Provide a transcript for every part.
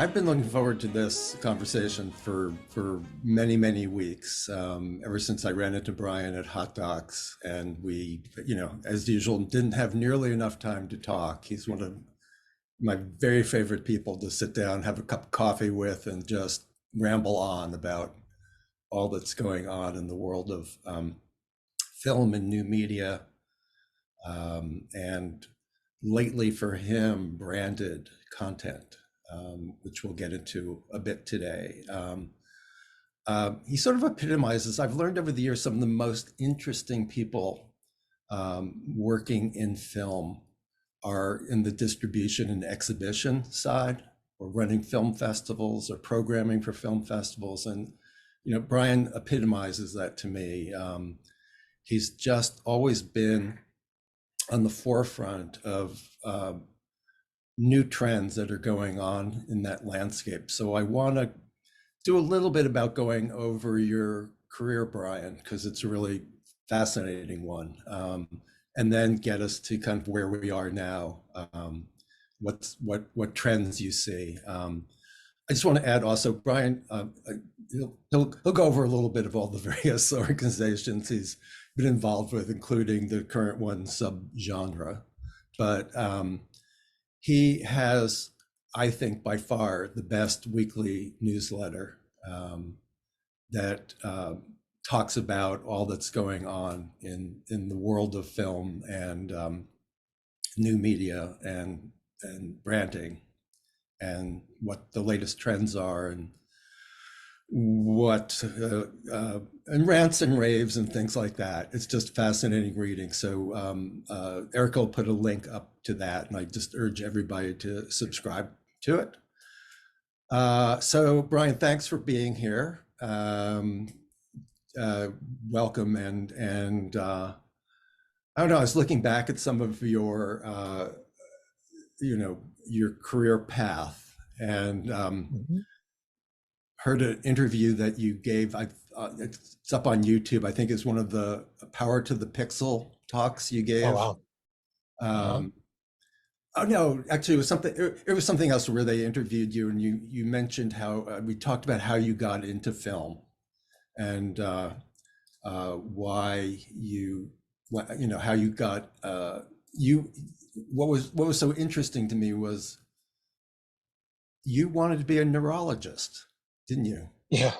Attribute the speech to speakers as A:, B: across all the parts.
A: I've been looking forward to this conversation for many, many weeks, ever since I ran into Brian at Hot Docs, and we, as usual, didn't have nearly enough time to talk. He's one of my very favorite people to sit down, have a cup of coffee with, and just ramble on about all that's going on in the world of film and new media, and lately for him, branded content, which we'll get into a bit today. He sort of epitomizes, I've learned over the years, some of the most interesting people working in film are in the distribution and exhibition side, or running film festivals or programming for film festivals. And, Brian epitomizes that to me. He's just always been on the forefront of new trends that are going on in that landscape. So I want to do a little bit about going over your career, Brian, because it's a really fascinating one, and then get us to kind of where we are now. What trends you see. I just want to add also, Brian, he'll go over a little bit of all the various organizations he's been involved with, including the current one, Subgenre. But he has, I think, by far the best weekly newsletter that talks about all that's going on in the world of film and new media and branding, and what the latest trends are, and what and rants and raves and things like that. It's just fascinating reading. So Erica will put a link up to that, and I just urge everybody to subscribe to it. So Brian, thanks for being here. Welcome. And I don't know, I was looking back at some of your your career path, and heard an interview that you gave. It's up on YouTube. I think it's one of the Power to the Pixel talks you gave.
B: Oh, wow.
A: Oh no, actually it was something else where they interviewed you, and you mentioned how we talked about how you got into film, and why how you got what was so interesting to me was you wanted to be a neurologist, didn't you?
B: Yeah.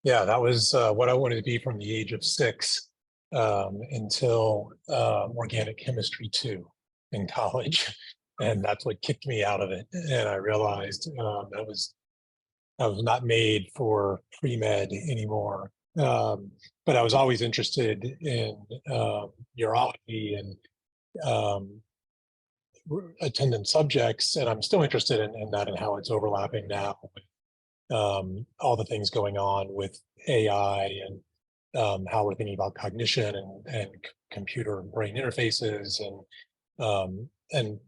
B: That was what I wanted to be from the age of 6 until organic chemistry 2 in college. And that's what kicked me out of it. And I realized I was not made for pre-med anymore. But I was always interested in neurology and attendant subjects. And I'm still interested in that and how it's overlapping now with all the things going on with AI and how we're thinking about cognition and computer and brain interfaces, and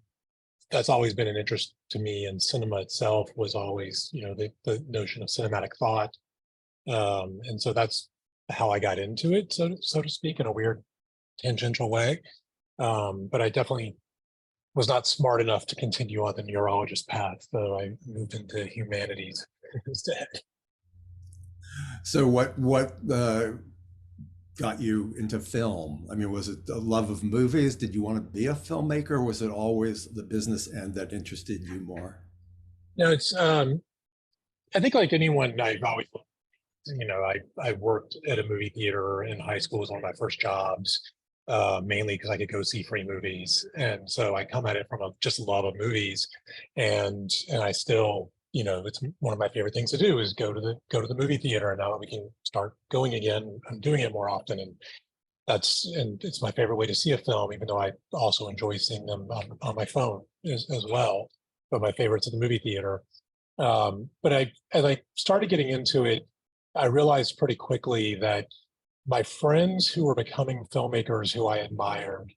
B: that's always been an interest to me. And cinema itself was always, the notion of cinematic thought, and so that's how I got into it, so to speak, in a weird tangential way. But I definitely was not smart enough to continue on the neurologist path, so I moved into humanities instead.
A: So what got you into film? I mean, was it a love of movies? Did you want to be a filmmaker? Or was it always the business end that interested you more?
B: No, it's I think like anyone, I've always, I worked at a movie theater in high school. It was one of my first jobs, mainly because I could go see free movies. And so I come at it from just love of movies, and I still, it's one of my favorite things to do is go to the movie theater. And now that we can start going again, I'm doing it more often, and it's my favorite way to see a film, even though I also enjoy seeing them on my phone as well. But my favorite's at the movie theater. But as I started getting into it, I realized pretty quickly that my friends who were becoming filmmakers who I admired,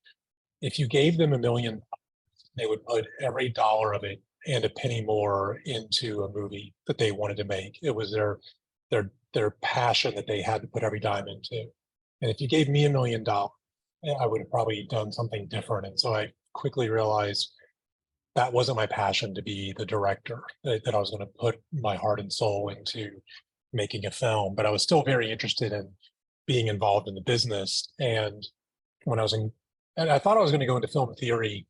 B: if you gave them $1 million, they would put every dollar of it and a penny more into a movie that they wanted to make. It was their passion that they had to put every dime into. And if you gave me $1 million, I would have probably done something different. And so I quickly realized that wasn't my passion to be the director, that I was going to put my heart and soul into making a film, but I was still very interested in being involved in the business. And when I was in, and I thought I was going to go into film theory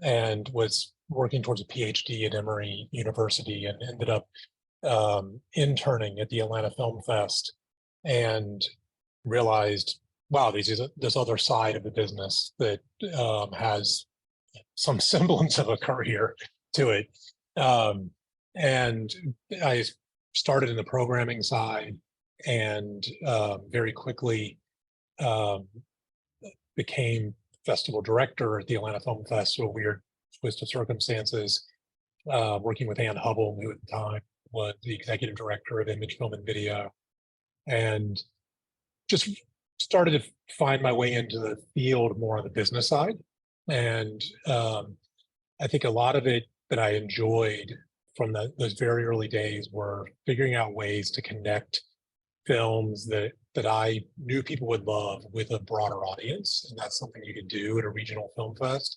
B: and was working towards a PhD at Emory University and ended up interning at the Atlanta Film Fest and realized, wow, there's this other side of the business that has some semblance of a career to it. And I started in the programming side and very quickly um, became festival director at the Atlanta Film Fest, through a weird twist of circumstances, working with Ann Hubble, who at the time was the executive director of Image, Film, and Video, and just started to find my way into the field more on the business side. And I think a lot of it that I enjoyed from those very early days were figuring out ways to connect films that I knew people would love with a broader audience. And that's something you can do at a regional film fest.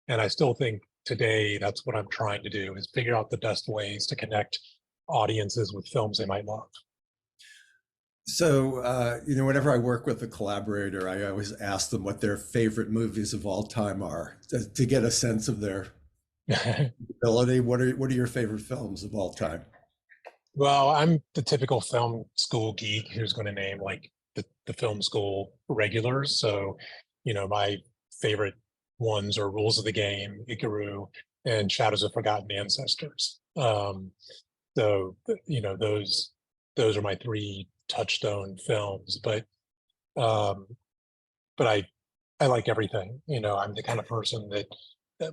B: And I still think today that's what I'm trying to do, is figure out the best ways to connect audiences with films they might love.
A: So, whenever I work with a collaborator, I always ask them what their favorite movies of all time are to get a sense of their ability. What are your favorite films of all time?
B: Well, I'm the typical film school geek who's going to name like the film school regulars. So, my favorite ones are Rules of the Game, Ikaru, and Shadows of Forgotten Ancestors. So, those are my three touchstone films. Um, but I like everything. I'm the kind of person that,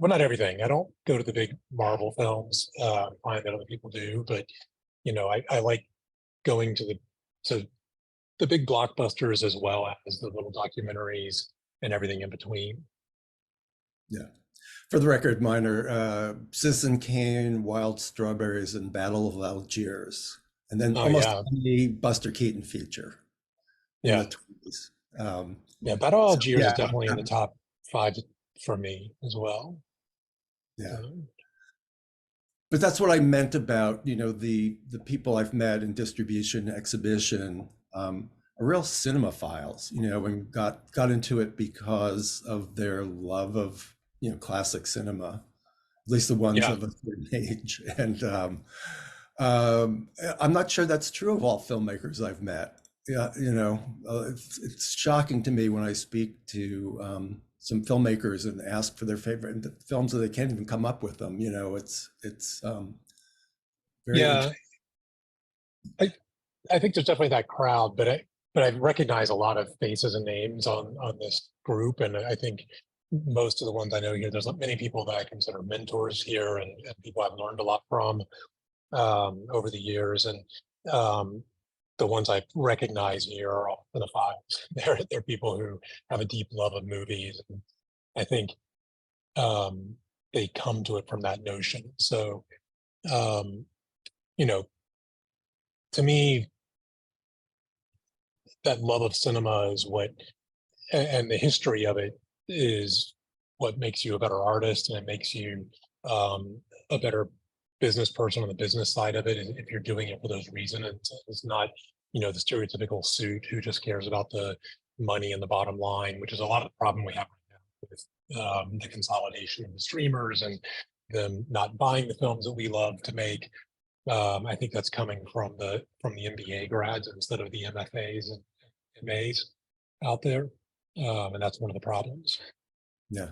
B: well, not everything. I don't go to the big Marvel films. I find that other people do, but I like going to the big blockbusters as well as the little documentaries and everything in between.
A: Yeah. For the record, mine are Citizen Kane, Wild Strawberries, and Battle of Algiers. And then
B: Oh
A: almost
B: yeah,
A: any Buster Keaton feature in
B: yeah,
A: the 20s.
B: yeah. Battle of
A: So
B: Algiers
A: yeah,
B: is definitely in the top five for me as well.
A: yeah.
B: Um,
A: But that's what I meant about, the people I've met in distribution, exhibition, are real cinemaphiles, and got into it because of their love of, classic cinema, at least the ones
B: yeah,
A: of a certain age. And I'm not sure that's true of all filmmakers I've met. Yeah, it's shocking to me when I speak to some filmmakers and ask for their favorite films that they can't even come up with them. It's very
B: yeah.
A: interesting.
B: I I think there's definitely that crowd, but I recognize a lot of faces and names on this group, and I think most of the ones I know here, there's many people that I consider mentors here, and people I've learned a lot from over the years, and um, the ones I recognize here are all in the fives. They're people who have a deep love of movies, and I think um, they come to it from that notion. So, um, you know, to me, that love of cinema is what, and the history of it is what makes you a better artist, and it makes you a better business person on the business side of it. If you're doing it for those reasons, it's not, the stereotypical suit who just cares about the money and the bottom line, which is a lot of the problem we have right now with the consolidation of the streamers and them not buying the films that we love to make. I think that's coming from the MBA grads instead of the MFAs and MAs out there, and that's one of the problems.
A: Yeah.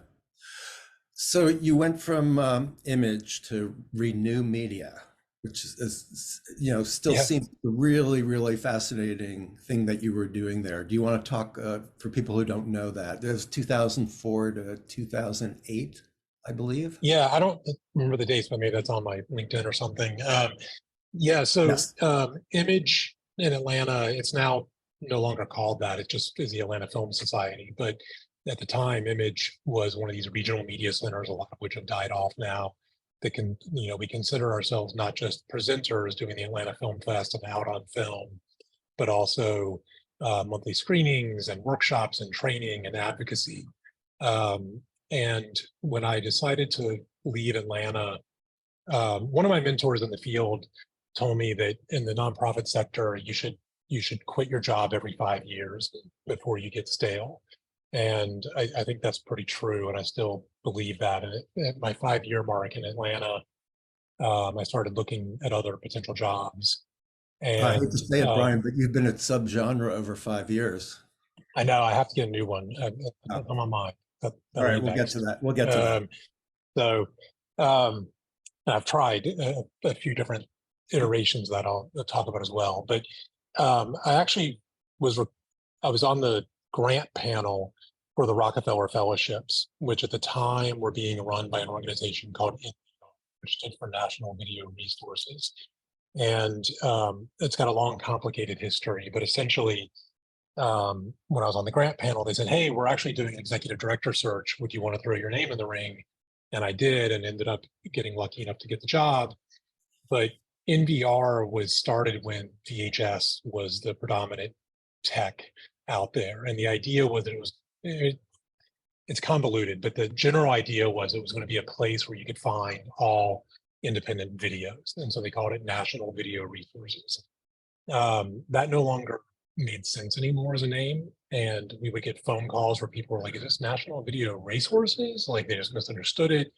A: So you went from image to renew media, which still
B: Yeah,
A: seems a really, really fascinating thing that you were doing there. Do you want to talk for people who don't know that? There's 2004 to 2008, I believe.
B: yeah. I don't remember the dates, but maybe that's on my LinkedIn or something. Yeah, so
A: Yes.
B: Image in Atlanta, it's now no longer called that. It just is the Atlanta Film Society. But at the time, Image was one of these regional media centers, a lot of which have died off now. That we consider ourselves not just presenters doing the Atlanta Film Fest and out on film, but also monthly screenings and workshops and training and advocacy. Um, and when I decided to leave Atlanta, one of my mentors in the field told me that in the nonprofit sector, you should quit your job every 5 years before you get stale. And I think that's pretty true, and I still believe that. And at my 5 year mark in Atlanta, I started looking at other potential jobs.
A: I hate to
B: And
A: say it, Brian, but you've been at subgenre over 5 years.
B: I know I have to get a new one.
A: Oh,
B: I'm on mine.
A: all
B: That'll
A: right,
B: be
A: we'll get to
B: next.
A: that. We'll get to that.
B: Um, so um, I've tried a few different iterations that I'll talk about as well. But I actually was I was on the grant panel for the Rockefeller Fellowships, which at the time were being run by an organization called INVO, which stood for National Video Resources. And it's got a long, complicated history. But essentially, when I was on the grant panel, they said, "Hey, we're actually doing an executive director search. Would you want to throw your name in the ring?" And I did, and ended up getting lucky enough to get the job. But NVR was started when VHS was the predominant tech out there, and the idea was that it's convoluted, but the general idea was it was going to be a place where you could find all independent videos, and so they called it National Video Resources. That no longer made sense anymore as a name, and we would get phone calls where people were like, "Is this National Video Resources?" Like they just misunderstood it.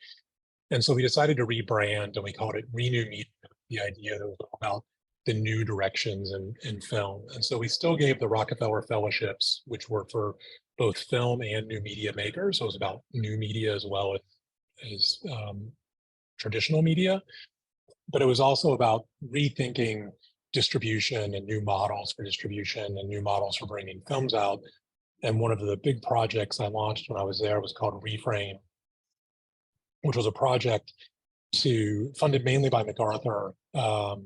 B: And so we decided to rebrand, and we called it Renew Media. The idea that was about the new directions in film. And so we still gave the Rockefeller Fellowships, which were for both film and new media makers. So it was about new media as well as traditional media. But it was also about rethinking distribution and new models for distribution and new models for bringing films out. And one of the big projects I launched when I was there was called Reframe, which was a project funded mainly by MacArthur, but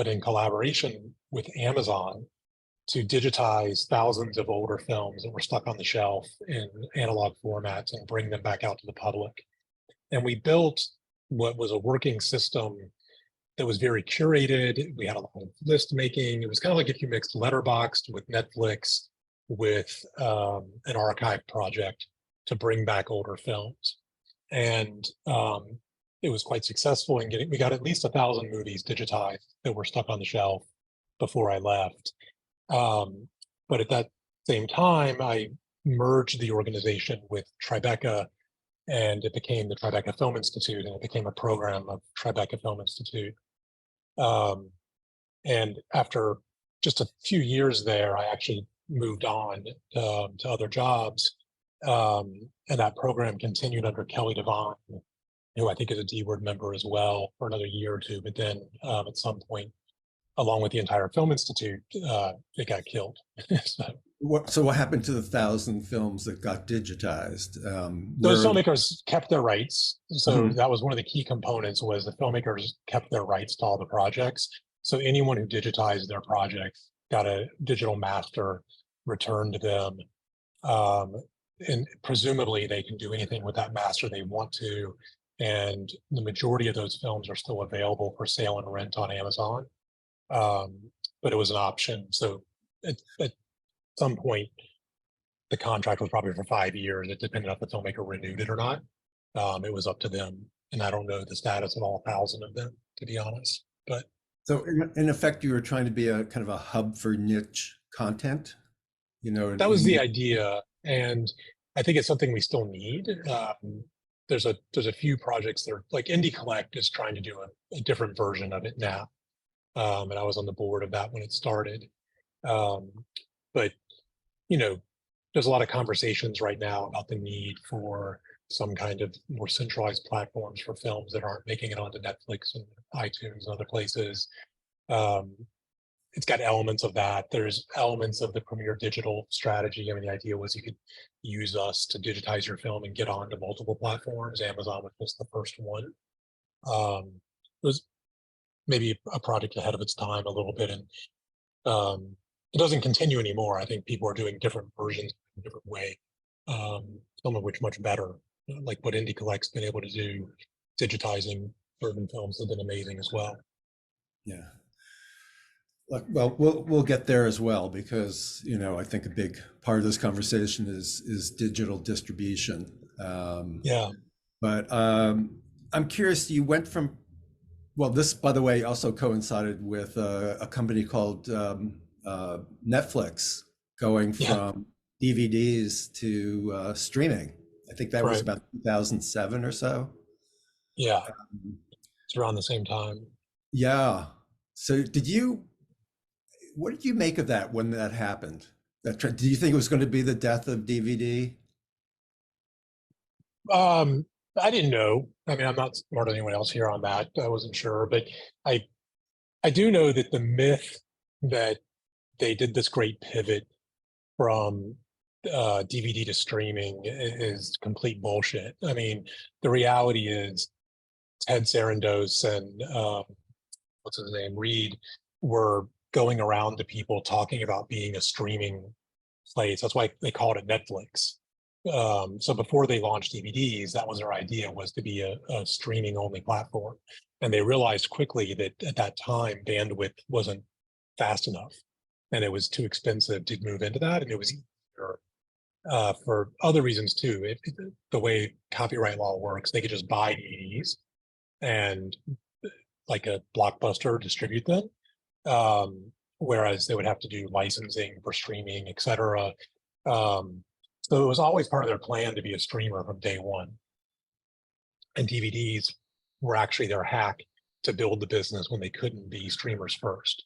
B: in collaboration with Amazon, to digitize thousands of older films that were stuck on the shelf in analog formats and bring them back out to the public. And we built what was a working system that was very curated. We had a lot of list making. It was kind of like if you mixed Letterboxd with Netflix with an archive project to bring back older films. And it was quite successful in we got at least 1,000 movies digitized that were stuck on the shelf before I left. But at that same time, I merged the organization with Tribeca, and it became the Tribeca Film Institute, and it became a program of Tribeca Film Institute. And after just a few years there, I actually moved on to other jobs. And that program continued under Kelly Devine, who I think is a D-Word member as well, for another year or two. But then at some point, along with the entire Film Institute, it got killed.
A: So what happened to the 1,000 films that got digitized?
B: Those filmmakers kept their rights. So
A: Mhm.
B: that was one of the key components, was the filmmakers kept their rights to all the projects. So anyone who digitized their projects got a digital master returned to them. And presumably they can do anything with that master they want to. And the majority of those films are still available for sale and rent on Amazon. But it was an option. So at some point, the contract was probably for 5 years. It depended on if the filmmaker renewed it or not. It was up to them. And I don't know the status of all 1,000 of them, to be honest. But
A: So in effect, you were trying to be a kind of a hub for niche content,
B: that was the idea. And I think it's something we still need. There's a few projects that are like Indie Collect is trying to do a different version of it now. And I was on the board of that when it started. But there's a lot of conversations right now about the need for some kind of more centralized platforms for films that aren't making it onto Netflix and iTunes and other places. It's got elements of that. There's elements of the Premiere Digital strategy. I mean, the idea was you could use us to digitize your film and get onto multiple platforms. Amazon was just the first one. It was maybe a project ahead of its time a little bit, and it doesn't continue anymore. I think people are doing different versions in a different way, some of which much better, like what Indie Collect's been able to do, digitizing urban films has been amazing as well.
A: Yeah. Well, we'll get there as well, because I think a big part of this conversation is digital distribution.
B: Yeah.
A: But I'm curious, you went from, well, this, by the way, also coincided with a company called Netflix going
B: Yeah,
A: from DVDs to streaming. I think that was
B: right.
A: about 2007 or so.
B: Yeah, it's around the same time.
A: Yeah. So what did you make of that when that happened? That trend, do you think it was going to be the death of DVD?
B: Um, I didn't know. I mean, I'm not smart than anyone else here on that. I wasn't sure, but I I do know that the myth that they did this great pivot from DVD to streaming is complete bullshit. I mean, the reality is Ted Sarandos and what's his name, Reed, were going around to people talking about being a streaming place. That's why they call it a Netflix. So before they launched DVDs, that was their idea, was to be a streaming only platform. And they realized quickly that at that time, bandwidth wasn't fast enough and it was too expensive to move into that. And it was easier for other reasons too. The way copyright law works, they could just buy DVDs and like a Blockbuster distribute them. Whereas they would have to do licensing for streaming, et cetera. So it was always part of their plan to be a streamer from day one. And DVDs were actually their hack to build the business when they couldn't be streamers first.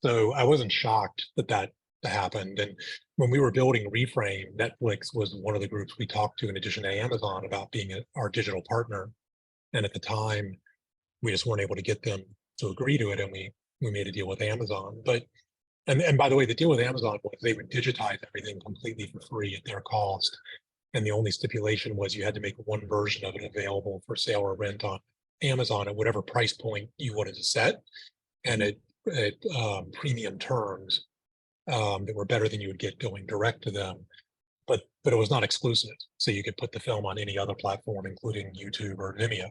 B: So I wasn't shocked that that happened. And when we were building Reframe, Netflix was one of the groups we talked to in addition to Amazon about being our digital partner. And at the time, we just weren't able to get them to agree to it, and we made a deal with Amazon. But and by the way, the deal with Amazon was they would digitize everything completely for free at their cost, and the only stipulation was you had to make one version of it available for sale or rent on Amazon at whatever price point you wanted to set, and at premium terms that were better than you would get going direct to them. But it was not exclusive, so you could put the film on any other platform, including YouTube or Vimeo,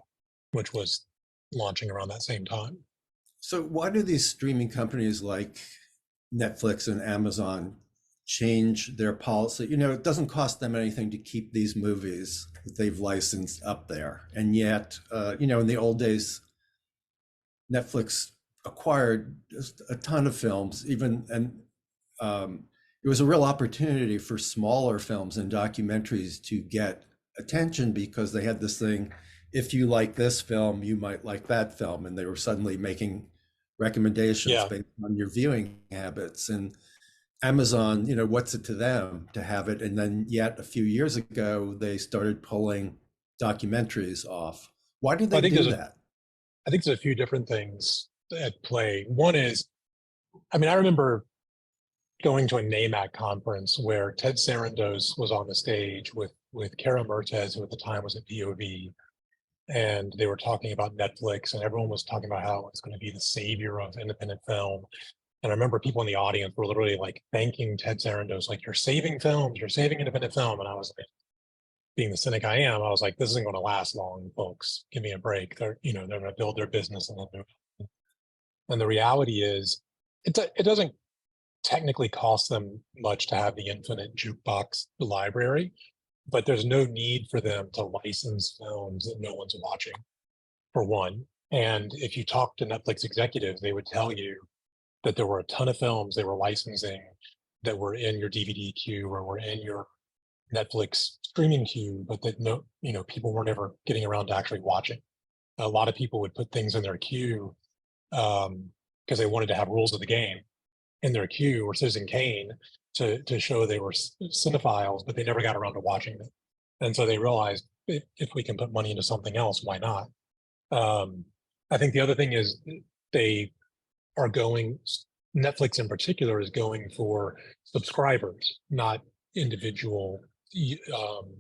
B: which was launching around that same time.
A: So why do these streaming companies like Netflix and Amazon change their policy? You know, it doesn't cost them anything to keep these movies that they've licensed up there. And yet, you know, in the old days, Netflix acquired just a ton of films, even, and it was a real opportunity for smaller films and documentaries to get attention because they had this thing, if you like this film, you might like that film. And they were suddenly making recommendations
B: Yeah,
A: based on your viewing habits. And Amazon, you know, what's it to them to have it? And then yet a few years ago, they started pulling documentaries off. Why did
B: I
A: they
B: think
A: do
B: there's a
A: that?
B: I think there's a few different things at play. One is, I mean, I remember going to a NAMAC conference where Ted Sarandos was on the stage with Kara Mertes, who at the time was at POV, and they were talking about Netflix, and everyone was talking about how it's going to be the savior of independent film. And I remember people in the audience were literally like thanking Ted Sarandos, like, "You're saving films, you're saving independent film." And I was like, being the cynic I am, I was like, "This isn't going to last long, folks. Give me a break. They're going to build their business and then move on." And the reality is, it doesn't technically cost them much to have the infinite jukebox library, but there's no need for them to license films that no one's watching, for one. And if you talk to Netflix executives, they would tell you that there were a ton of films they were licensing that were in your DVD queue or were in your Netflix streaming queue, but that people weren't ever getting around to actually watching. A lot of people would put things in their queue because they wanted to have rules of the game in their queue, or Citizen Kane, to show they were cinephiles, but they never got around to watching them. And so they realized, if we can put money into something else, why not? I think the other thing is they are going, Netflix in particular is going for subscribers, not individual um,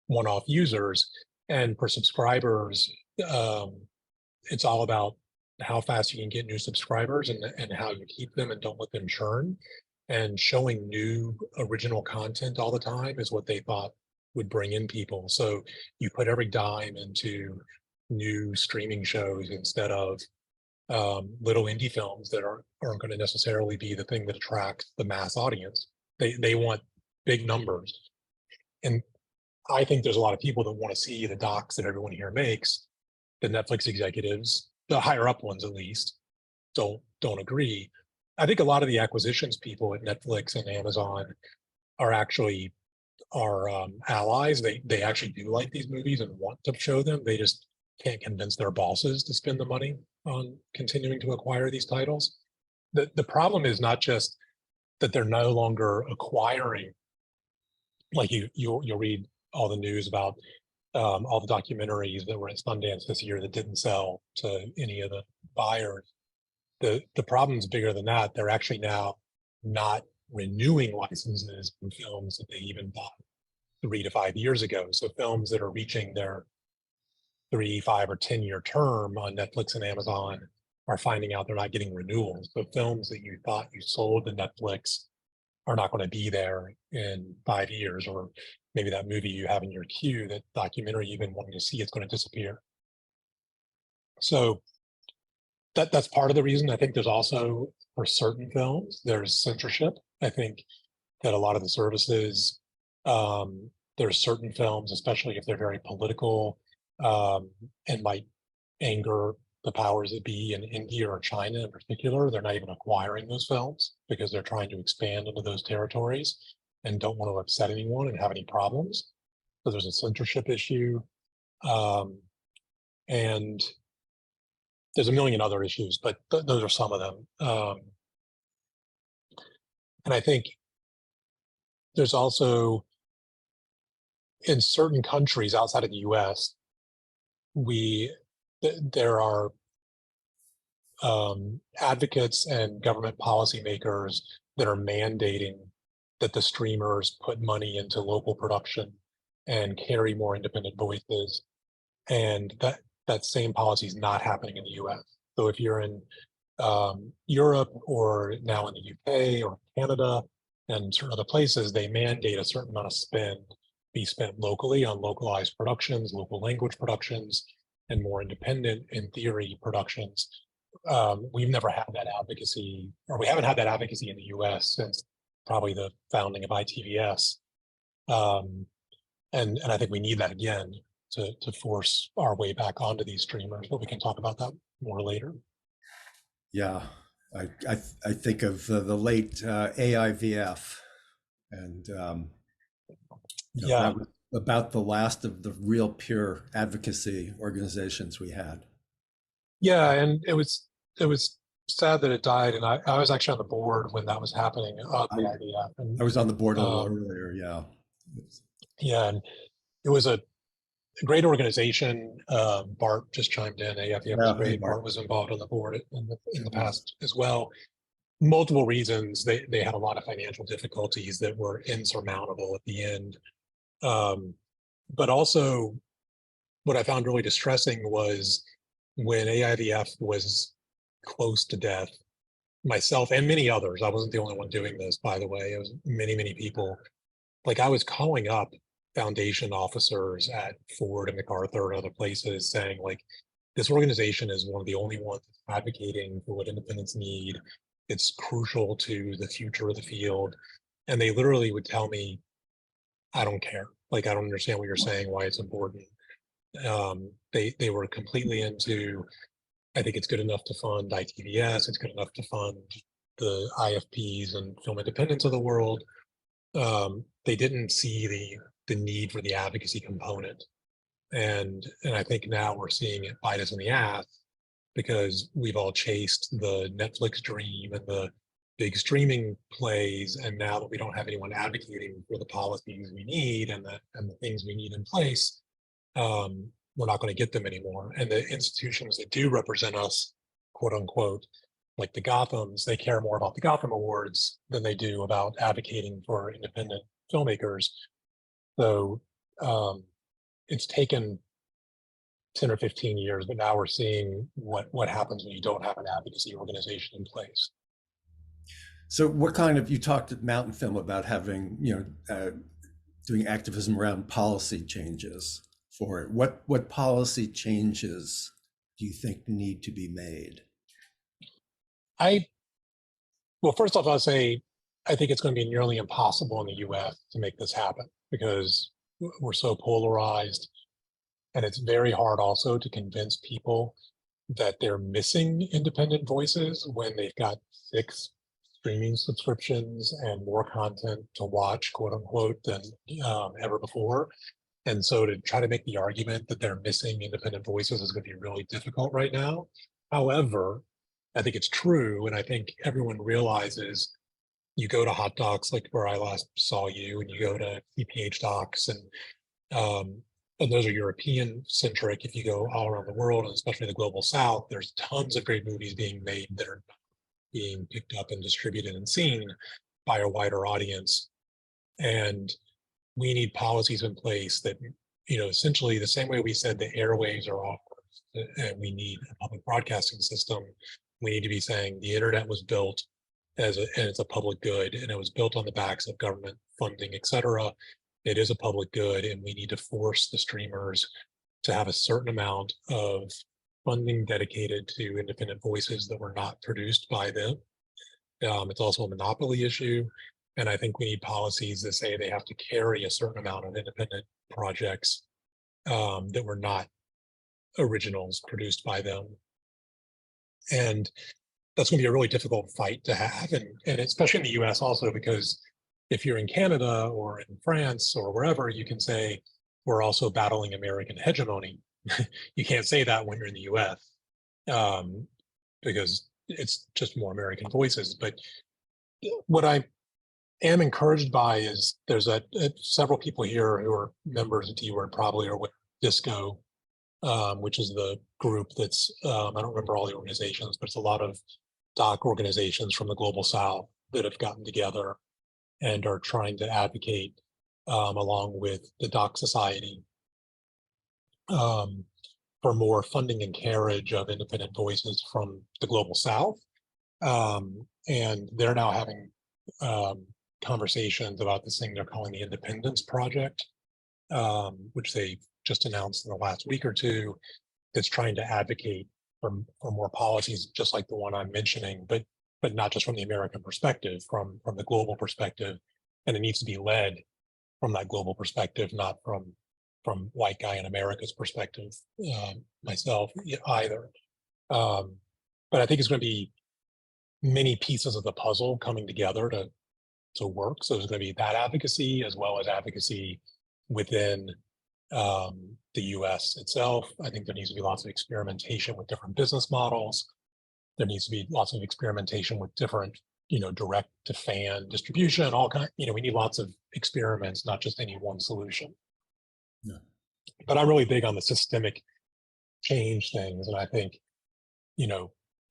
B: one-off users. And for subscribers, um, it's all about how fast you can get new subscribers and how you keep them and don't let them churn. And showing new original content all the time is what they thought would bring in people. So you put every dime into new streaming shows instead of little indie films that aren't going to necessarily be the thing that attracts the mass audience. They want big numbers. And I think there's a lot of people that want to see the docs that everyone here makes. The Netflix executives, the higher up ones at least, don't agree. I think a lot of the acquisitions people at Netflix and Amazon are actually are allies. They actually do like these movies and want to show them. They just can't convince their bosses to spend the money on continuing to acquire these titles. The problem is not just that they're no longer acquiring, like you'll read all the news about all the documentaries that were at Sundance this year that didn't sell to any of the buyers. The problem's bigger than that. They're actually now not renewing licenses from films that they even bought 3 to 5 years ago. So films that are reaching their 3, 5, or 10-year term on Netflix and Amazon are finding out they're not getting renewals. So films that you thought you sold to Netflix are not going to be there in 5 years, or maybe that movie you have in your queue, that documentary you've been wanting to see, it's going to disappear. So that's part of the reason. I think there's also, for certain films, there's censorship. I think that a lot of the services, there's certain films, especially if they're very political, and might anger the powers that be in India or China in particular. They're not even acquiring those films because they're trying to expand into those territories and don't want to upset anyone and have any problems. So there's a censorship issue. And there's a million other issues, but those are some of them. And I think there's also, in certain countries outside of the US, there are advocates and government policymakers that are mandating that the streamers put money into local production and carry more independent voices. And that same policy is not happening in the US. So if you're in Europe, or now in the UK or Canada and certain other places, they mandate a certain amount of spend be spent locally on localized productions, local language productions, and more independent, in theory, productions. We've never had that advocacy, or we haven't had that advocacy in the US since probably the founding of ITVS. And I think we need that again to force our way back onto these streamers, but we can talk about that more later.
A: Yeah, I think of the late AIVF, and
B: Yeah,
A: that was about the last of the real pure advocacy organizations we had.
B: yeah, and it was sad that it died, and I was actually on the board when that was happening of
A: I,
B: the IVF, and
A: I was on the board a little
B: um,
A: earlier. Yeah.
B: yeah, and it was a great organization. Bart just chimed in. AIVF was
A: Yeah. Hey,
B: great.
A: Mark.
B: Bart was involved on the board in the past as well. Multiple reasons. They had a lot of financial difficulties that were insurmountable at the end. But also, what I found really distressing was when AIVF was close to death, myself and many others, I wasn't the only one doing this, by the way, it was many, many people. Like, I was calling up foundation officers at Ford and MacArthur and other places saying, like, this organization is one of the only ones advocating for what independents need. It's crucial to the future of the field. And they literally would tell me, I don't care. Like, I don't understand what you're saying, why it's important. They were completely into, I think it's good enough to fund ITVS, it's good enough to fund the IFPs and film independents of the world. They didn't see the need for the advocacy component. And I think now we're seeing it bite us in the ass, because we've all chased the Netflix dream and the big streaming plays, and now that we don't have anyone advocating for the policies we need and the things we need in place, we're not going to get them anymore. And the institutions that do represent us, quote unquote, like the Gothams, they care more about the Gotham Awards than they do about advocating for independent filmmakers. So it's taken 10 or 15 years, but now we're seeing what happens when you don't have an advocacy organization in place.
A: So what kind of, you talked at Mountain Film about having, doing activism around policy changes for it. What policy changes do you think need to be made?
B: Well, first off, I'll say I think it's going to be nearly impossible in the US to make this happen, because we're so polarized, and it's very hard also to convince people that they're missing independent voices when they've got 6 streaming subscriptions and more content to watch, quote unquote, than ever before. And so to try to make the argument that they're missing independent voices is going to be really difficult right now. However, I think it's true. And I think everyone realizes, you go to Hot Docs, like where I last saw you, and you go to CPH Docs, um, and those are European centric. If you go all around the world, and especially the global South, there's tons of great movies being made that are being picked up and distributed and seen by a wider audience. And we need policies in place that, essentially the same way we said the airwaves are off and we need a public broadcasting system, we need to be saying the internet was built and it's a public good, and it was built on the backs of government funding, et cetera. It is a public good, and we need to force the streamers to have a certain amount of funding dedicated to independent voices that were not produced by them. It's also a monopoly issue. And I think we need policies that say they have to carry a certain amount of independent projects that were not originals produced by them. And that's going to be a really difficult fight to have. And especially in the US also, because if you're in Canada or in France or wherever, you can say, we're also battling American hegemony. You can't say that when you're in the US because it's just more American voices. But what I am encouraged by is there's several people here who are members of D-Word probably, or with Disco, which is the group that's, I don't remember all the organizations, but it's a lot of doc organizations from the global South that have gotten together and are trying to advocate along with the Doc Society for more funding and carriage of independent voices from the global South. And they're now having conversations about this thing they're calling the Independence Project, which they just announced in the last week or two, that's trying to advocate for more policies just like the one I'm mentioning, but not just from the American perspective, from the global perspective. And it needs to be led from that global perspective, not from white guy in America's perspective, myself either. But I think it's going to be many pieces of the puzzle coming together to work. So there's going to be that advocacy as well as advocacy within the US itself. I think there needs to be lots of experimentation with different business models. There needs to be lots of experimentation with different, direct to fan distribution, all kind, we need lots of experiments, not just any one solution.
A: Yeah.
B: But I'm really big on the systemic change things. And I think,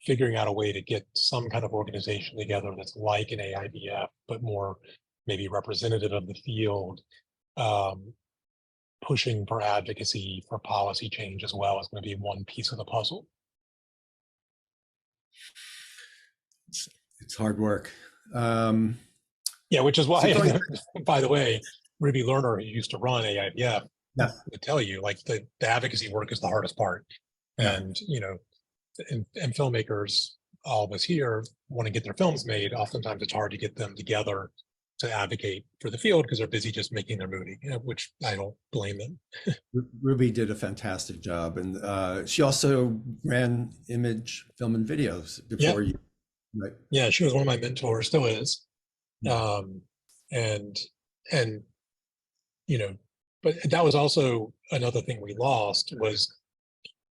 B: figuring out a way to get some kind of organization together that's like an Aivf, but more maybe representative of the field, pushing for advocacy for policy change as well is going to be one piece of the puzzle.
A: It's hard work.
B: Yeah, which is why, by the way, Ruby Lerner, who used to run Aivf, would tell you, like, the advocacy work is the hardest part.
A: Yeah.
B: And, and filmmakers, all of us here, want to get their films made. Oftentimes it's hard to get them together to advocate for the field because they're busy just making their movie, which I don't blame them.
A: Ruby did a fantastic job. And she also ran Image Film and Videos before you. Right.
B: Yeah, she was one of my mentors, still is.
A: Yeah.
B: But that was also another thing we lost, was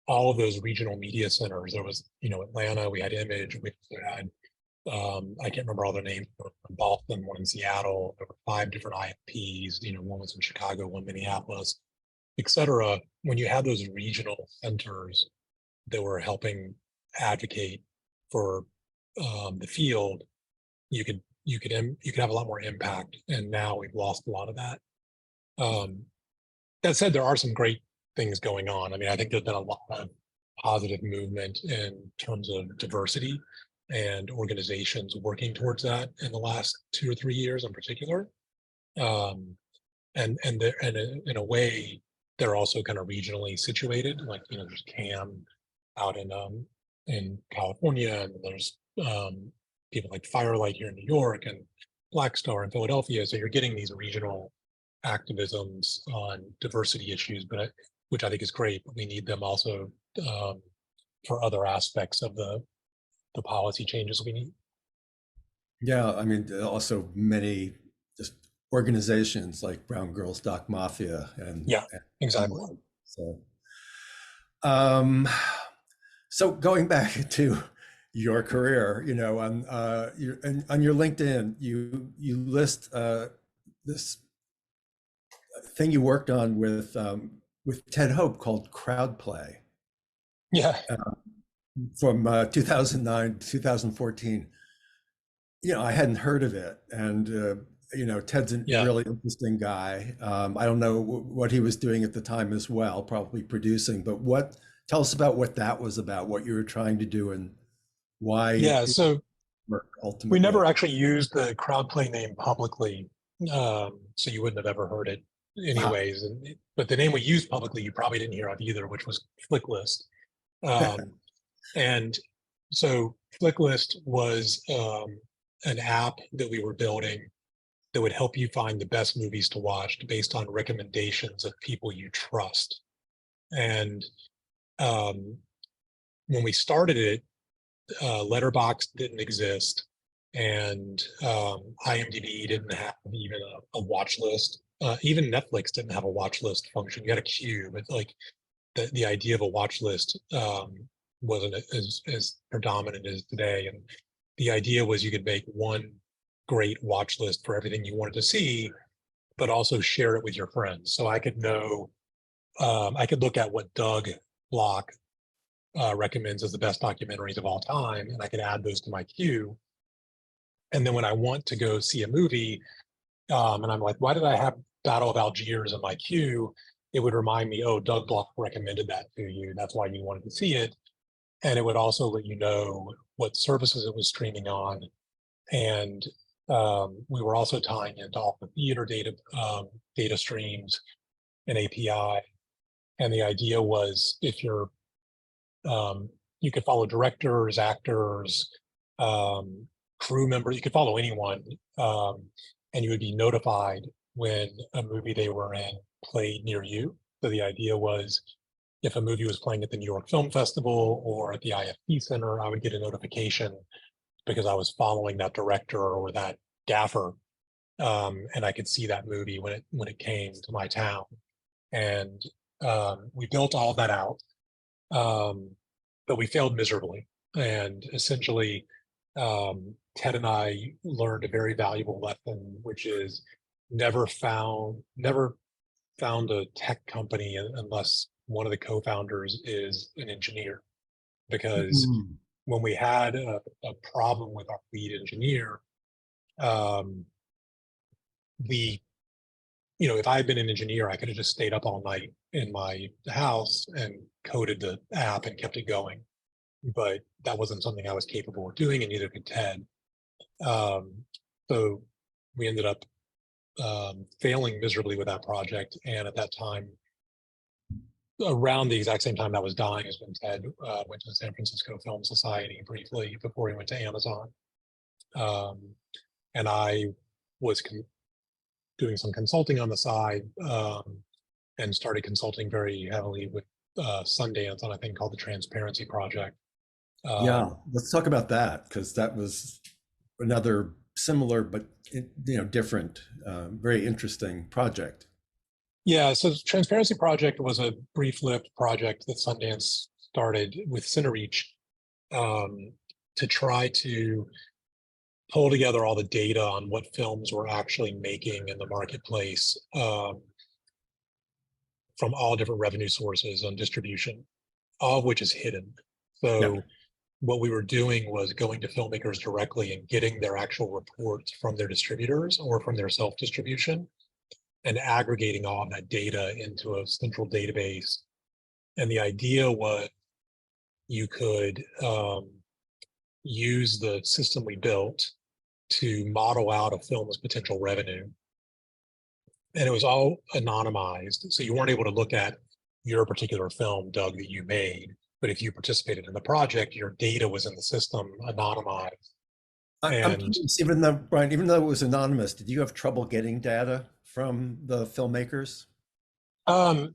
B: all of those regional media centers. There was, Atlanta, we had Image, we had, I can't remember all their names, one in Boston, one in Seattle. There were 5 different IFPs, one was in Chicago, one Minneapolis, et cetera. When you had those regional centers that were helping advocate for the field, you could have a lot more impact. And now we've lost a lot of that. That said, there are some great things going on. I mean, I think there's been a lot of positive movement in terms of diversity and organizations working towards that in the last 2 or 3 years in particular. And in a way, they're also kind of regionally situated. Like, there's CAM out in California, and there's people like Firelight here in New York, and Black Star in Philadelphia. So you're getting these regional activisms on diversity issues, which I think is great, but we need them also um, for other aspects of the policy changes we need.
A: Yeah, I mean, also many just organizations like Brown Girls Doc Mafia
B: Yeah,
A: and
B: exactly.
A: more. So, um, so going back to your career, you know, on your LinkedIn, you list this thing you worked on with Ted Hope called Crowdplay
B: Yeah,
A: uh, from 2009 to 2014. You know, I hadn't heard of it, and you know, Ted's a
B: yeah.
A: really interesting guy. I don't know what he was doing at the time as well, probably producing. But what? Tell us about what that was about, what you were trying to do, and why
B: Yeah,
A: it
B: so
A: worked
B: we
A: ultimately.
B: never actually used the Crowdplay name publicly, so you wouldn't have ever heard it
A: Ah,
B: anyways. But the name we used publicly, you probably didn't hear of either, which was Flicklist. Um, and so Flicklist was an app that we were building that would help you find the best movies to watch based on recommendations of people you trust. And um, when we started it, Letterboxd didn't exist, and IMDb didn't have even a watch list. Even Netflix didn't have a watch list function. You had a queue, but like the idea of a watch list wasn't as predominant as today. And the idea was you could make one great watch list for everything you wanted to see, but also share it with your friends. So I could know, I could look at what Doug Block recommends as the best documentaries of all time, and I could add those to my queue. And then when I want to go see a movie, and I'm like, why did I have Battle of Algiers in my queue? It would remind me, oh, Doug Block recommended that to you. That's why you wanted to see it. And it would also let you know what services it was streaming on. And we were also tying into all the theater data streams and API. And the idea was if you're you could follow directors, actors, um, crew members. You could follow anyone, um, and you would be notified when a movie they were in played near you. So the idea was, if a movie was playing at the New York Film Festival or at the IFP Center, I would get a notification because I was following that director or that gaffer, and I could see that movie when it came to my town. And we built all that out. Um, but we failed miserably. And essentially, Ted and I learned a very valuable lesson, which is never found a tech company unless one of the co-founders is an engineer. Because
A: mm,
B: when we had a problem with our lead engineer, um, the if I had been an engineer, I could have just stayed up all night in my house and coded the app and kept it going. But that wasn't something I was capable of doing, and neither could Ted. Um, so we ended up failing miserably with that project. And at that time, around the exact same time that was dying, is when Ted went to the San Francisco Film Society briefly before he went to Amazon. Um, and I was doing some consulting on the side, and started consulting very heavily with Sundance on a thing called the Transparency Project.
A: yeah,
B: Um,
A: let's talk about that because that was another similar but you know different, very interesting project.
B: Yeah, so the Transparency Project was a brief-lived project that Sundance started with CineReach, um, to try to pull together all the data on what films were actually making in the marketplace, from all different revenue sources on distribution, all of which is hidden.
A: Yeah.
B: So what we were doing was going to filmmakers directly and getting their actual reports from their distributors or from their self-distribution and aggregating all of that data into a central database. And the idea was you could use the system we built to model out a film's potential revenue. And it was all anonymized. So you weren't able to look at your particular film, Doug, that you made. But if you participated in the project, your data was in the system anonymized.
A: I'm
B: And
A: curious, even though Brian, even though it was anonymous, did you have trouble getting data from the filmmakers?
B: Um,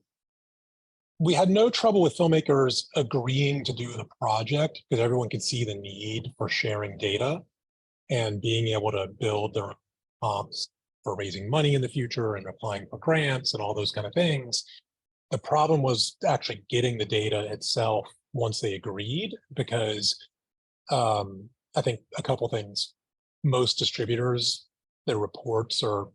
B: we had no trouble with filmmakers agreeing to do the project because everyone could see the need for sharing data and being able to build their comps for raising money in the future and applying for grants and all those kind of things. The problem was actually getting the data itself once they agreed, because I think a couple things. Most distributors, their reports are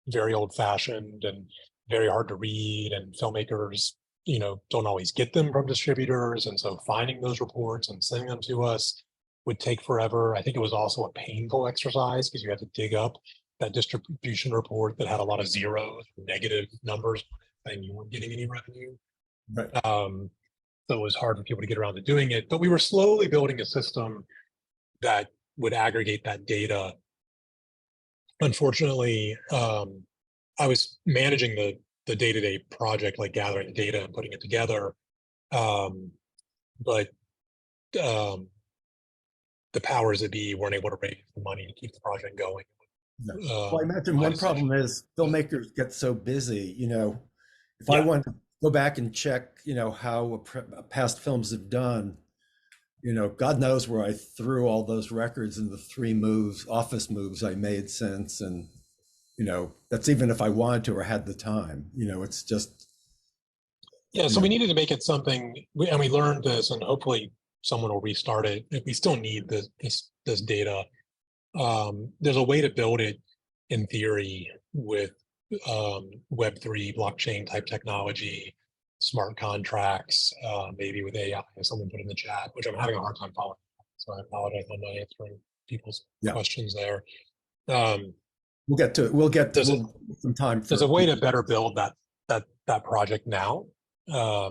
B: very old fashioned and very hard to read, and filmmakers, don't always get them from distributors. And so finding those reports and sending them to us would take forever. I think it was also a painful exercise because you had to dig up that distribution report that had a lot of zeros, negative numbers, and you weren't getting any revenue.
A: Right.
B: So it was hard for people to get around to doing it. But we were slowly building a system that would aggregate that data. Unfortunately, I was managing the day-to-day project, like gathering data and putting it together. But the powers that be weren't able to raise the money to keep the project going.
A: No. Well, I imagine one problem is filmmakers get so busy, if I
B: Yeah.
A: want to go back and check, how past films have done, God knows where I threw all those records and the 3 office moves I made since. And, that's even if I wanted to or had the time, it's just,
B: Yeah, so we needed to make it something, and we learned this, and hopefully someone will restart it. If we still need this data, there's a way to build it in theory with Web3 blockchain type technology, smart contracts, maybe with AI, as someone put in the chat, which I'm having a hard time following. So I apologize, I'm not answering people's questions there.
A: we'll get to it. We'll get to some time.
B: There's a way to better build that project now. I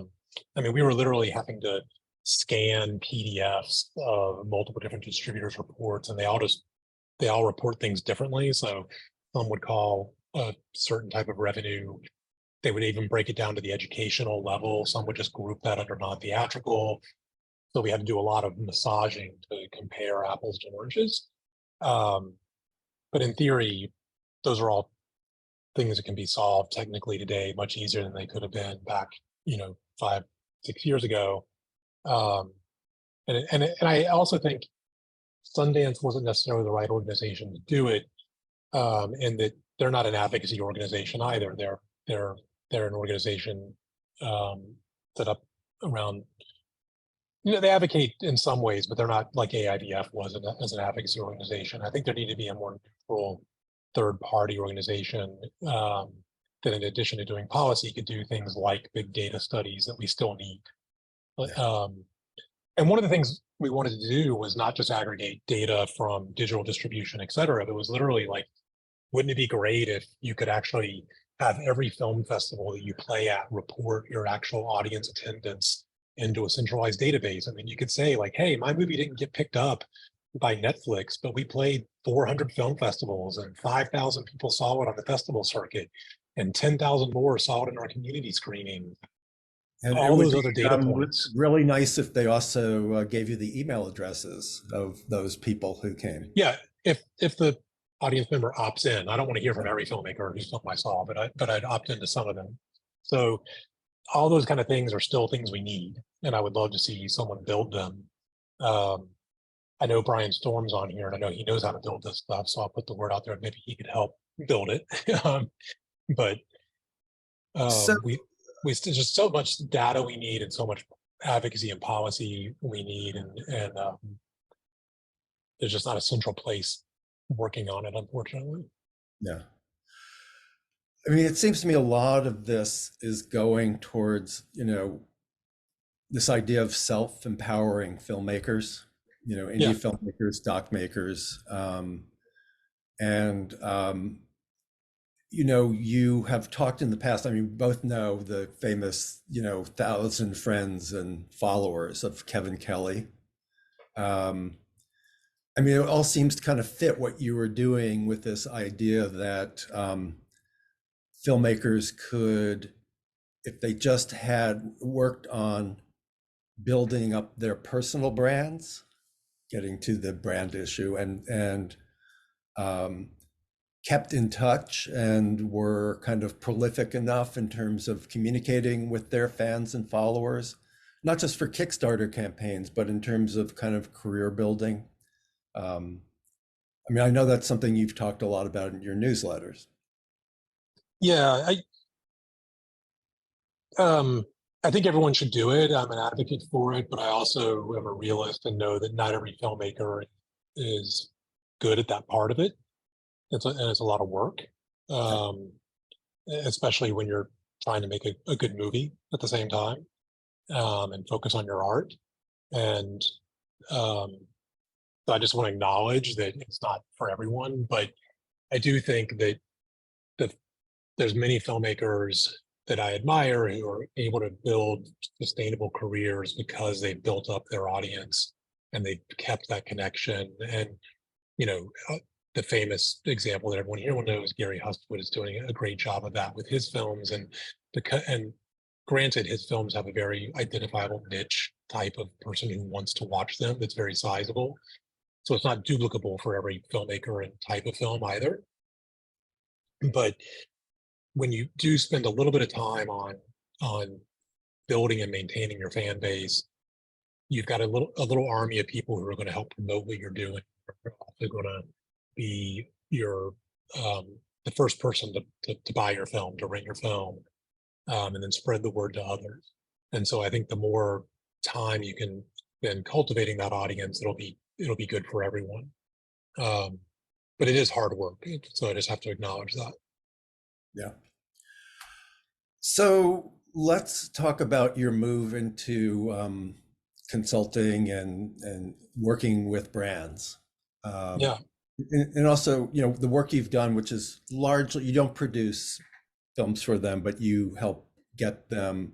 B: mean, we were literally having to scan PDFs of multiple different distributors' reports, and they all report things differently. So some would call a certain type of revenue. They would even break it down to the educational level. Some would just group that under non-theatrical. So we had to do a lot of massaging to compare apples to oranges. But in theory, those are all things that can be solved technically today much easier than they could have been back, 5, 6 years ago. And I also think Sundance wasn't necessarily the right organization to do it, and that they're not an advocacy organization either. They're an organization set up around, they advocate in some ways, but they're not like Aivf was as an advocacy organization. I think there needed to be a more neutral third-party organization that, in addition to doing policy, could do things like big data studies that we still need. And one of the things we wanted to do was not just aggregate data from digital distribution, et cetera, but it was literally like, wouldn't it be great if you could actually have every film festival that you play at report your actual audience attendance into a centralized database? I mean, you could say like, hey, my movie didn't get picked up by Netflix, but we played 400 film festivals and 5,000 people saw it on the festival circuit and 10,000 more saw it in our community screening. And all those other data points.
A: Really nice if they also gave you the email addresses of those people who came.
B: Yeah, if the audience member opts in, I don't want to hear from every filmmaker whose film I saw, but I'd opt into some of them. So all those kind of things are still things we need, and I would love to see someone build them. I know Brian Storm's on here, and I know he knows how to build this stuff, so I'll put the word out there. Maybe he could help build it. But there's just so much data we need, and so much advocacy and policy we need, and there's just not a central place working on it, unfortunately.
A: Yeah. I mean, it seems to me a lot of this is going towards, this idea of self-empowering filmmakers, indie filmmakers, doc makers. You have talked in the past, I mean, both know the famous, 1,000 friends and followers of Kevin Kelly. I mean, it all seems to kind of fit what you were doing with this idea that filmmakers could, if they just had worked on building up their personal brands, getting to the brand issue, and kept in touch and were kind of prolific enough in terms of communicating with their fans and followers, not just for Kickstarter campaigns, but in terms of kind of career building. Um, I mean, I know that's something you've talked a lot about in your newsletters.
B: Yeah, um, I think everyone should do it. I'm an advocate for it, but I also am a realist and know that not every filmmaker is good at that part of it. And it's a lot of work,
A: Yeah.
B: um, especially when you're trying to make a good movie at the same time, and focus on your art. And um, so I just want to acknowledge that it's not for everyone, but I do think that the, there's many filmmakers that I admire who are able to build sustainable careers because they built up their audience and they kept that connection. And you know, the famous example that everyone here will know is Gary Hustwood is doing a great job of that with his films. And granted, his films have a very identifiable niche type of person who wants to watch them that's very sizable. So it's not duplicable for every filmmaker and type of film either. But when you do spend a little bit of time on building and maintaining your fan base, you've got a little army of people who are going to help promote what you're doing. They're also going to be your the first person to buy your film, to rent your film, and then spread the word to others. And so I think the more time you can spend cultivating that audience, it'll be good for everyone. Um, but it is hard work, so I just have to acknowledge that.
A: Yeah. So let's talk about your move into consulting and working with brands. Um,
B: Yeah,
A: and also, you know, the work you've done, which is largely, you don't produce films for them, but you help get them,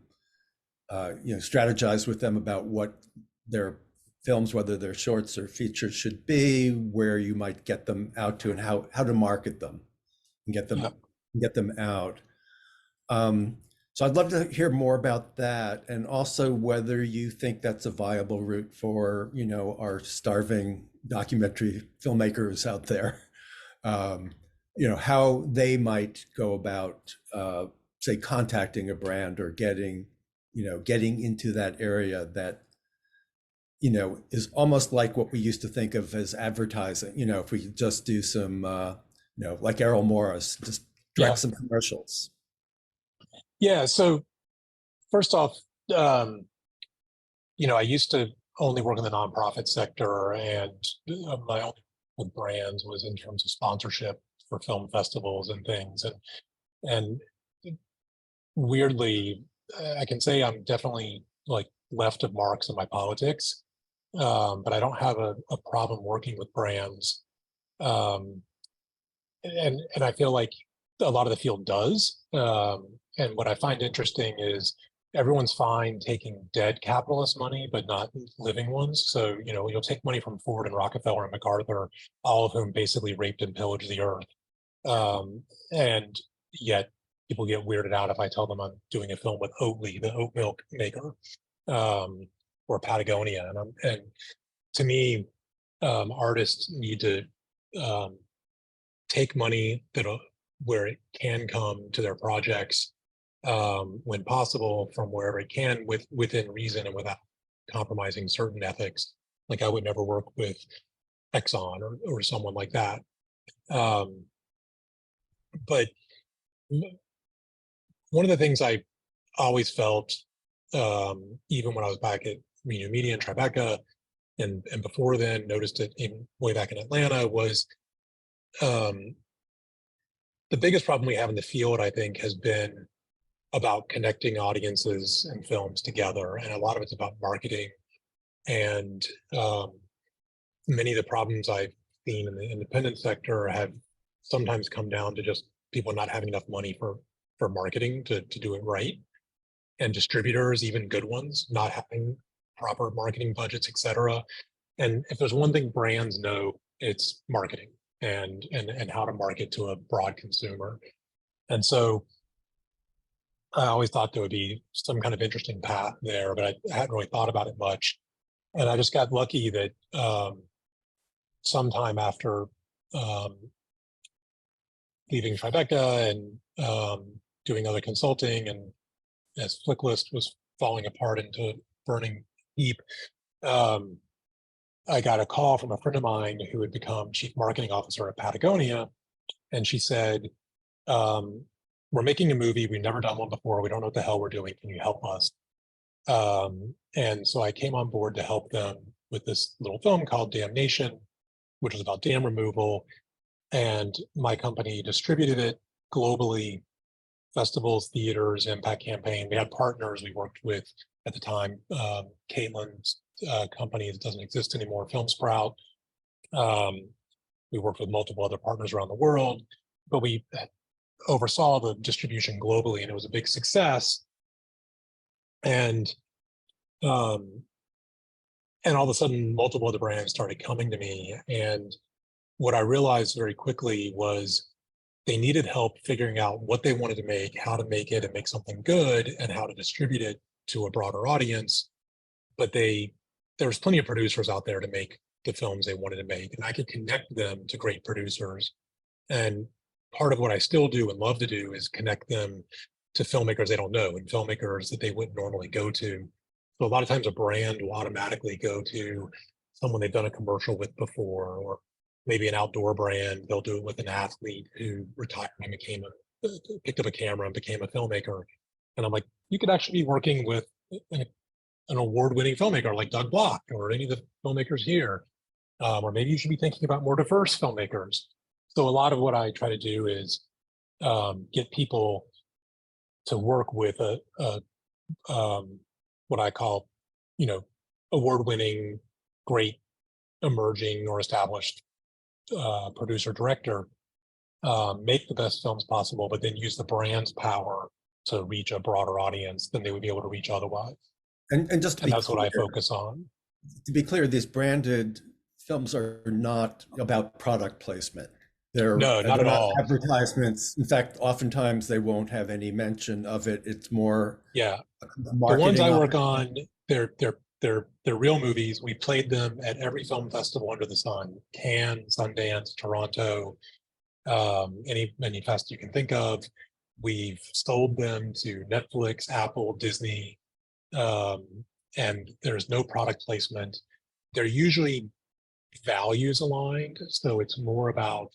A: you know, strategize with them about what their films, whether they're shorts or features, should be, where you might get them out to, and how to market them and
B: yeah,
A: get them out. Um, so I'd love to hear more about that, and also whether you think that's a viable route for, you know, our starving documentary filmmakers out there. Um, you know, how they might go about, say, contacting a brand or getting, you know, getting into that area that, you know, is almost like what we used to think of as advertising. You know, if we could just do some, you know, like Errol Morris, just
B: yeah,
A: direct some commercials.
B: yeah. So first off, um, I used to only work in the nonprofit sector, and my only with brands was in terms of sponsorship for film festivals and things. And weirdly, I can say I'm definitely like left of Marx in my politics, but I don't have a problem working with brands. Um, and I feel like a lot of the field does. And what I find interesting is everyone's fine taking dead capitalist money, but not living ones. So, you'll take money from Ford and Rockefeller and MacArthur, all of whom basically raped and pillaged the earth. And yet people get weirded out if I tell them I'm doing a film with Oatly, the oat milk maker, um, or Patagonia. And to me, artists need to um, take money where it can come to their projects, when possible, from wherever it can, within reason and without compromising certain ethics. Like I would never work with Exxon or someone like that. Um, but one of the things I always felt, even when I was back at Renew Media and Tribeca, and before then, noticed it in way back in Atlanta, was um, the biggest problem we have in the field, I think, has been about connecting audiences and films together. And a lot of it's about marketing. And um, many of the problems I've seen in the independent sector have sometimes come down to just people not having enough money for marketing to do it right. And distributors, even good ones, not having proper marketing budgets, et cetera. And if there's one thing brands know, it's marketing and how to market to a broad consumer. And so I always thought there would be some kind of interesting path there, but I hadn't really thought about it much. And I just got lucky that sometime after um, leaving Tribeca and doing other consulting, and as Flicklist was falling apart into burning heap, um, I got a call from a friend of mine who had become chief marketing officer at Patagonia, and she said, we're making a movie. We've never done one before. We don't know what the hell we're doing. Can you help us? And so I came on board to help them with this little film called Damnation, which was about dam removal. And my company distributed it globally, festivals, theaters, impact campaign. We had partners we worked with at the time, Caitlin's company that doesn't exist anymore, Film Sprout. We worked with multiple other partners around the world, but we oversaw the distribution globally, and it was a big success. And all of a sudden, multiple other brands started coming to me. And what I realized very quickly was they needed help figuring out what they wanted to make, how to make it and make something good, and how to distribute it to a broader audience. But there was plenty of producers out there to make the films they wanted to make, and I could connect them to great producers. And part of what I still do and love to do is connect them to filmmakers they don't know and filmmakers that they wouldn't normally go to. So a lot of times a brand will automatically go to someone they've done a commercial with before, or maybe an outdoor brand. They'll do it with an athlete who retired and picked up a camera and became a filmmaker. And I'm like, you could actually be working with an award-winning filmmaker like Doug Block or any of the filmmakers here. Or maybe you should be thinking about more diverse filmmakers. So a lot of what I try to do is get people to work with what I call, award-winning, great, emerging or established producer director, make the best films possible, but then use the brand's power to reach a broader audience than they would be able to reach otherwise.
A: And just to be
B: that's
A: clear,
B: what I focus on.
A: To be clear, these branded films are not about product placement. They're
B: not at all
A: advertisements. In fact, oftentimes they won't have any mention of it. It's more
B: the
A: marketing.
B: ones I work on, they're real movies. We played them at every film festival under the sun: Cannes, Sundance, Toronto, any fest you can think of. We've sold them to Netflix, Apple, Disney, and there's no product placement. They're usually values aligned, so it's more about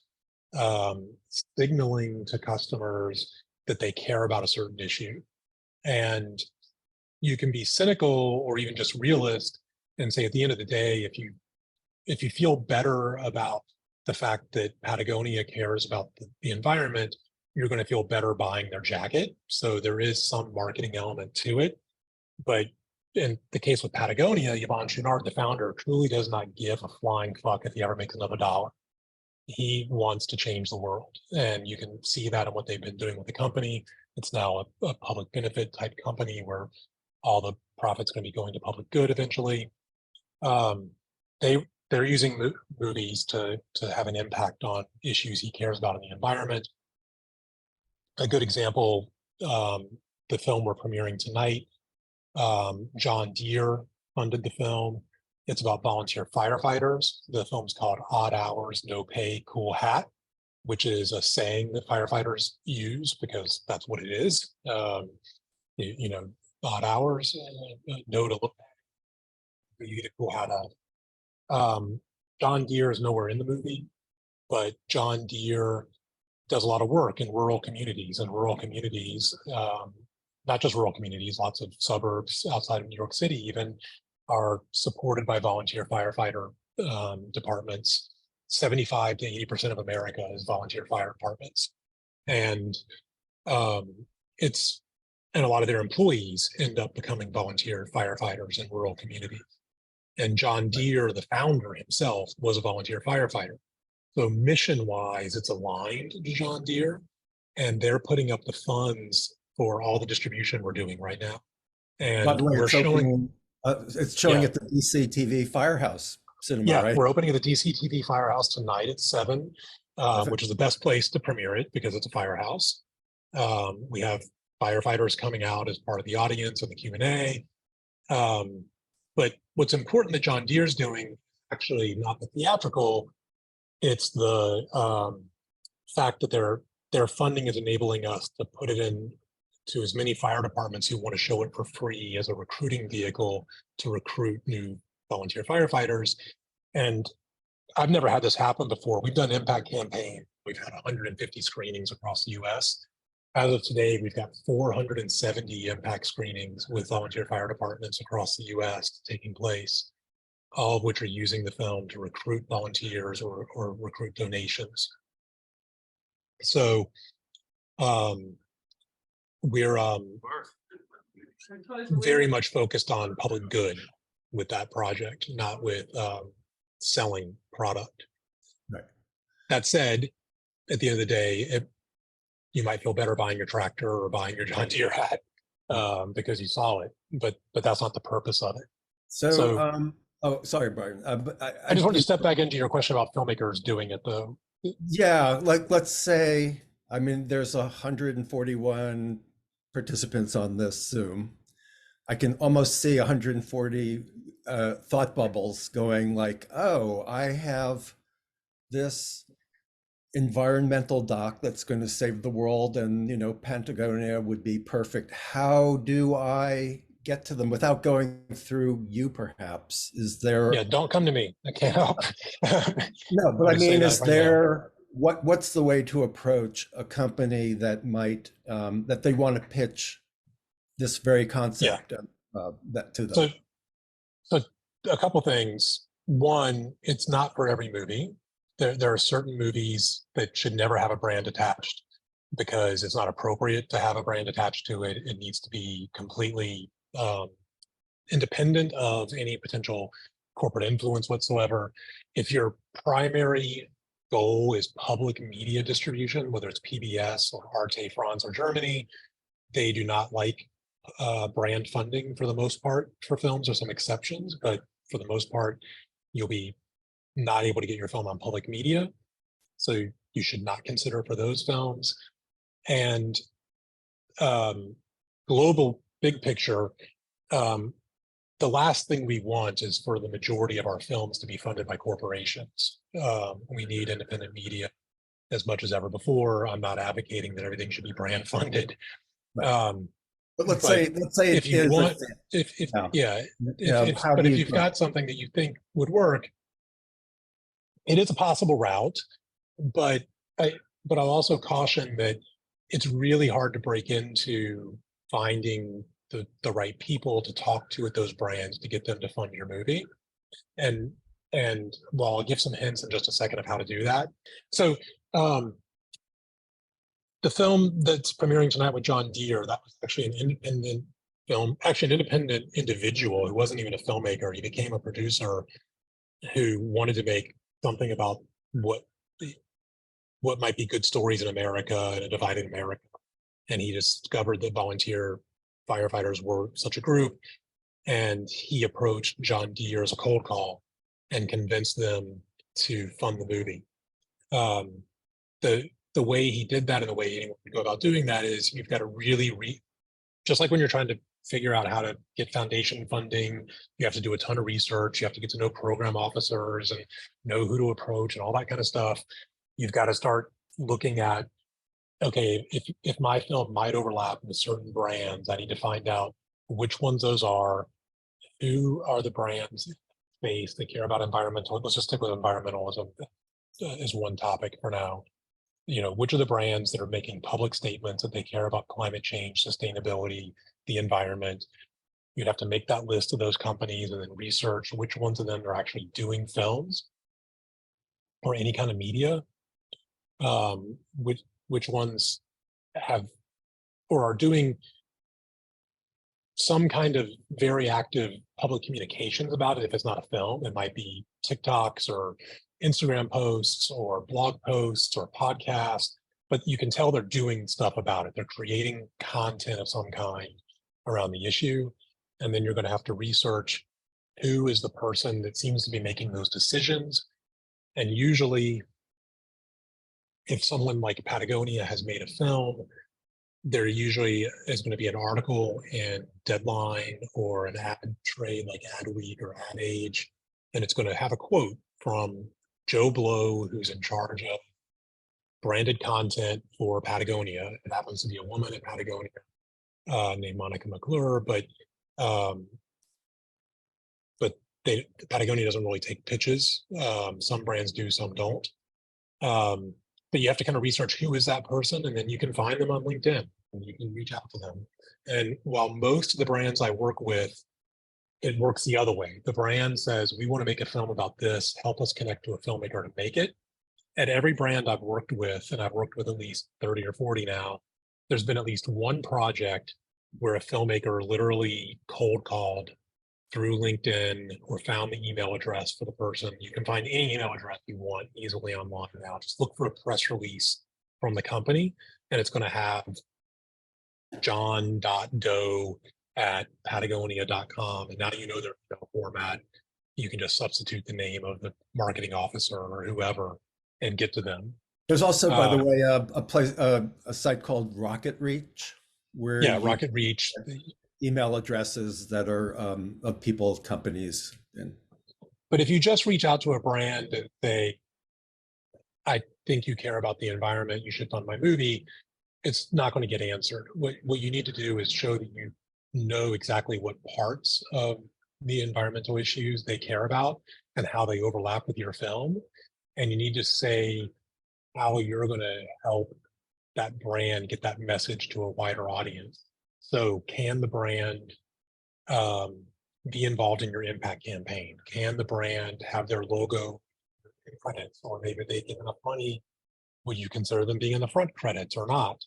B: signaling to customers that they care about a certain issue. And you can be cynical or even just realist and say, at the end of the day, if you feel better about the fact that Patagonia cares about the environment, you're going to feel better buying their jacket. So there is some marketing element to it. But in the case with Patagonia, Yvon Chouinard, the founder, truly does not give a flying fuck if he ever makes another dollar. He wants to change the world. And you can see that in what they've been doing with the company. It's now a public benefit type company where all the profit's going to be going to public good eventually. They're using movies to have an impact on issues he cares about in the environment. A good example, the film we're premiering tonight, John Deere funded the film. It's about volunteer firefighters. The film's called Odd Hours, No Pay, Cool Hat, which is a saying that firefighters use because that's what it is. Odd hours, no to look at, you get a cool hat out. John Deere is nowhere in the movie, but John Deere does a lot of work in rural communities, not just rural communities, lots of suburbs outside of New York City even are supported by volunteer firefighter departments. 75 to 80% of America is volunteer fire departments. And a lot of their employees end up becoming volunteer firefighters in rural communities. And John Deere, the founder himself, was a volunteer firefighter. So mission-wise, it's aligned to John Deere, and they're putting up the funds for all the distribution we're doing right now. And
A: by the way,
B: we're
A: it's showing at the DC TV Firehouse Cinema, right?
B: We're opening at the DC TV Firehouse tonight at 7, which is the best place to premiere it because it's a firehouse. We have firefighters coming out as part of the audience and the Q&A. But what's important that John Deere's doing, actually not the theatrical, it's the fact that they're their funding is enabling us to put it in to as many fire departments who want to show it for free as a recruiting vehicle to recruit new volunteer firefighters. And I've never had this happen before. We've done impact campaign. We've had 150 screenings across the US. As of today, we've got 470 impact screenings with volunteer fire departments across the US taking place, all of which are using the film to recruit volunteers or recruit donations. So we're very much focused on public good with that project, not with selling product.
A: Right.
B: That said, at the end of the day, you might feel better buying your tractor or buying your John Deere hat because you saw it, but that's not the purpose of it.
A: So, oh, sorry, Brian. But
B: I just wanted to step back into your question about filmmakers doing it, though.
A: Yeah, like let's say, I mean, there's 141 participants on this Zoom. I can almost see 140 thought bubbles going like, oh, I have this environmental doc that's going to save the world, and Patagonia would be perfect. How do I get to them without going through you, perhaps? Is there?
B: Yeah, don't come to me. I can't help.
A: No, but I mean, is
B: right
A: there what's the way to approach a company that might that they want to pitch this very concept that to them?
B: So a couple things. One, it's not for every movie. There are certain movies that should never have a brand attached because it's not appropriate to have a brand attached to it. It needs to be completely independent of any potential corporate influence whatsoever. If your primary goal is public media distribution, whether it's PBS or Arte France or Germany, they do not like brand funding for the most part for films. There's some exceptions, but for the most part, you'll be not able to get your film on public media. So you should not consider for those films. And global big picture, the last thing we want is for the majority of our films to be funded by corporations. We need independent media as much as ever before. I'm not advocating that everything should be brand funded.
A: Right. But let's say
B: if you want, if you've got something that you think would work, it is a possible route, but I'll also caution that it's really hard to break into finding the right people to talk to at those brands to get them to fund your movie. And well, I'll give some hints in just a second of how to do that. So the film that's premiering tonight with John Deere, that was actually an independent film, actually an independent individual who wasn't even a filmmaker. He became a producer who wanted to make something about what might be good stories in America and a divided America. And he discovered that volunteer firefighters were such a group. And he approached John Deere as a cold call and convinced them to fund the movie. The way he did that and the way anyone would go about doing that is you've got to really just like when you're trying to figure out how to get foundation funding, you have to do a ton of research. You have to get to know program officers and know who to approach and all that kind of stuff. You've got to start looking at, okay, if my film might overlap with certain brands, I need to find out which ones those are, who are the brands in space that care about environmental. Let's just stick with environmentalism as one topic for now. Which are the brands that are making public statements that they care about climate change, sustainability, the environment. You'd have to make that list of those companies and then research which ones of them are actually doing films or any kind of media, which ones have or are doing some kind of very active public communications about it. If it's not a film, it might be TikToks or Instagram posts or blog posts or podcasts, but you can tell they're doing stuff about it. They're creating content of some kind around the issue. And then you're going to have to research who is the person that seems to be making those decisions. And usually, if someone like Patagonia has made a film, there usually is going to be an article in Deadline or an ad trade like Adweek or Ad Age, and it's going to have a quote from Joe Blow, who's in charge of branded content for Patagonia. It happens to be a woman at Patagonia named Monica McClure, um, but Patagonia doesn't really take pitches. Some brands do, some don't. But you have to kind of research who is that person, and then you can find them on LinkedIn and you can reach out to them. And while most of the brands I work with, it works the other way. The brand says, we want to make a film about this, help us connect to a filmmaker to make it. At every brand I've worked with, and I've worked with at least 30 or 40 now, there's been at least one project where a filmmaker literally cold called through LinkedIn or found the email address for the person. You can find any email address you want easily online now. Just look for a press release from the company, and it's going to have john.doe@patagonia.com. And now you know their email format. You can just substitute the name of the marketing officer or whoever and get to them.
A: There's also, by the way, a site called Rocket Reach, where
B: Yeah,
A: you
B: Rocket Reach.
A: email addresses that are of people, companies.
B: But if you just reach out to a brand and say, I think you care about the environment, you should fund my movie, it's not going to get answered. What you need to do is show that you know exactly what parts of the environmental issues they care about and how they overlap with your film. And you need to say how you're going to help that brand get that message to a wider audience. So can the brand be involved in your impact campaign? Can the brand have their logo in credits? Or maybe they get enough money, would you consider them being in the front credits or not?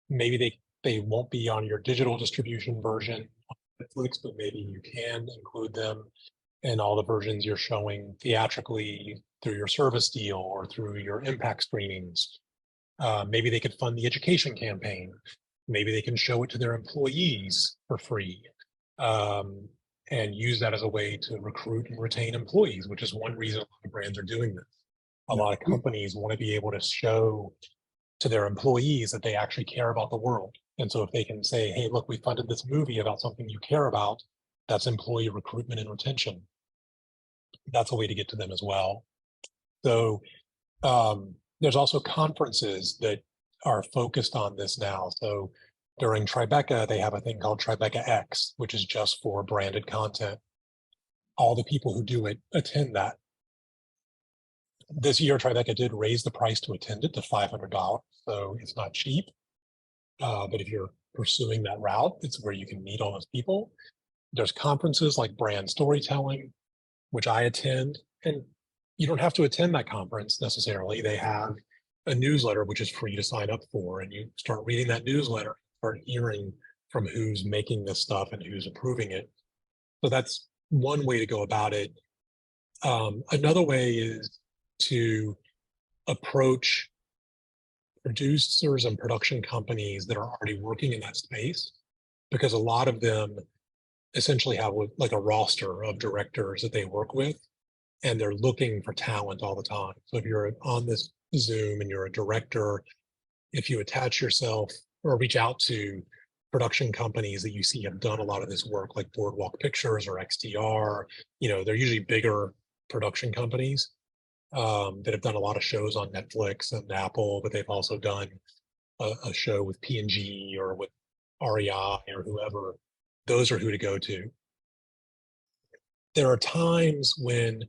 B: Maybe they won't be on your digital distribution version on Netflix, but maybe you can include them in all the versions you're showing theatrically through your service deal or through your impact screenings. Maybe they could fund the education campaign. Maybe they can show it to their employees for free, and use that as a way to recruit and retain employees, which is one reason a lot of brands are doing this. A lot of companies want to be able to show to their employees that they actually care about the world. And so if they can say, hey, look, we funded this movie about something you care about, that's employee recruitment and retention. That's a way to get to them as well. So there's also conferences that are focused on this now. So during Tribeca, they have a thing called Tribeca X, which is just for branded content. All the people who do it attend that. This year, Tribeca did raise the price to attend it to $500, so it's not cheap. But if you're pursuing that route, it's where you can meet all those people. There's conferences like Brand Storytelling, which I attend, and you don't have to attend that conference necessarily. They have a newsletter, which is free to sign up for, and you start reading that newsletter, start hearing from who's making this stuff and who's approving it. So that's one way to go about it. Another way is to approach producers and production companies that are already working in that space, because a lot of them essentially have like a roster of directors that they work with, and they're looking for talent all the time. So if you're on this Zoom and you're a director, if you attach yourself or reach out to production companies that you see have done a lot of this work, like Boardwalk Pictures or XTR, they're usually bigger production companies that have done a lot of shows on Netflix and Apple, but they've also done a show with P&G or with REI or whoever. Those are who to go to. There are times when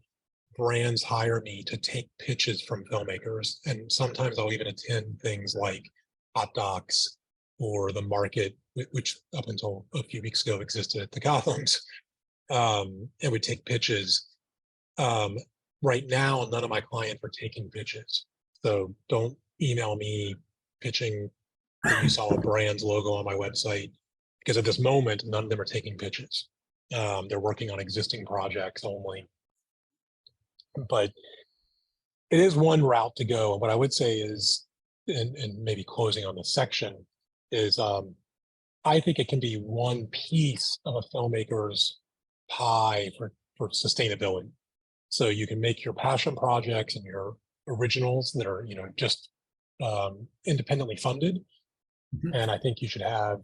B: brands hire me to take pitches from filmmakers, and sometimes I'll even attend things like Hot Docs or The Market, which up until a few weeks ago existed at the Gothams, and we take pitches. Right now, none of my clients are taking pitches. So don't email me pitching that you saw a brand's logo on my website, because at this moment, none of them are taking pitches. They're working on existing projects only. But it is one route to go. And what I would say is, and maybe closing on this section, is I think it can be one piece of a filmmaker's pie for sustainability. So you can make your passion projects and your originals that are, just independently funded. Mm-hmm. And I think you should have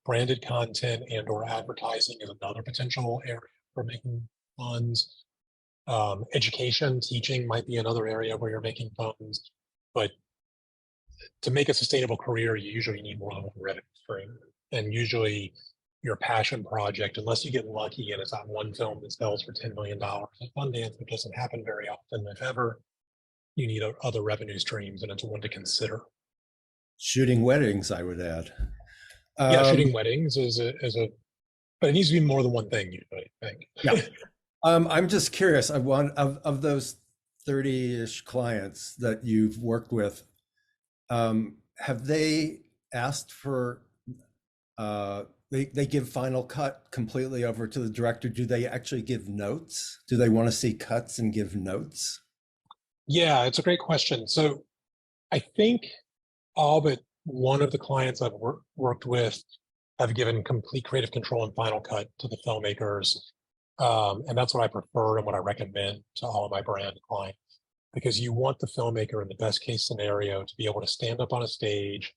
B: branded content and or advertising as another potential area for making funds. Education, teaching might be another area where you're making funds, but to make a sustainable career, you usually need more than one revenue stream. And usually your passion project, unless you get lucky and it's that one film that sells for $10 million at Sundance, which doesn't happen very often, if ever, you need other revenue streams, and it's one to consider.
A: Shooting weddings, I would add.
B: Yeah,
A: Um,
B: shooting weddings but it needs to be more than one thing, usually, I
A: yeah.
B: think.
A: I'm just curious. I want of those 30-ish clients that you've worked with, have they asked for they give final cut completely over to the director? Do they actually give notes? Do they want to see cuts and give notes?
B: Yeah, it's a great question. So I think all but one of the clients I've worked with have given complete creative control and final cut to the filmmakers. And that's what I prefer and what I recommend to all of my brand clients, because you want the filmmaker in the best case scenario to be able to stand up on a stage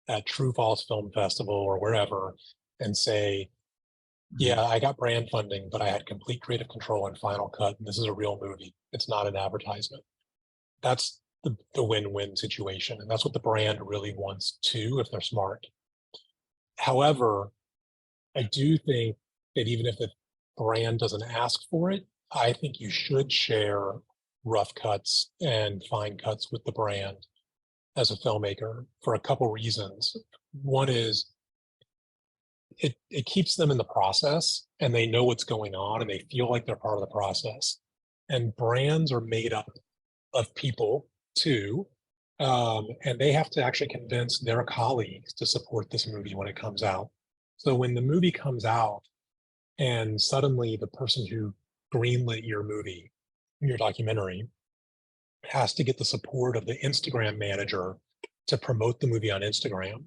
B: at True Falls Film Festival or wherever and say, yeah, I got brand funding, but I had complete creative control and final cut. And this is a real movie. It's not an advertisement. That's the win-win situation. And that's what the brand really wants too, if they're smart. However, I do think that even if the brand doesn't ask for it, I think you should share rough cuts and fine cuts with the brand as a filmmaker for a couple reasons. One is it keeps them in the process and they know what's going on and they feel like they're part of the process. And brands are made up of people too. And they have to actually convince their colleagues to support this movie when it comes out. So when the movie comes out and suddenly the person who greenlit your movie, your documentary, has to get the support of the Instagram manager to promote the movie on Instagram.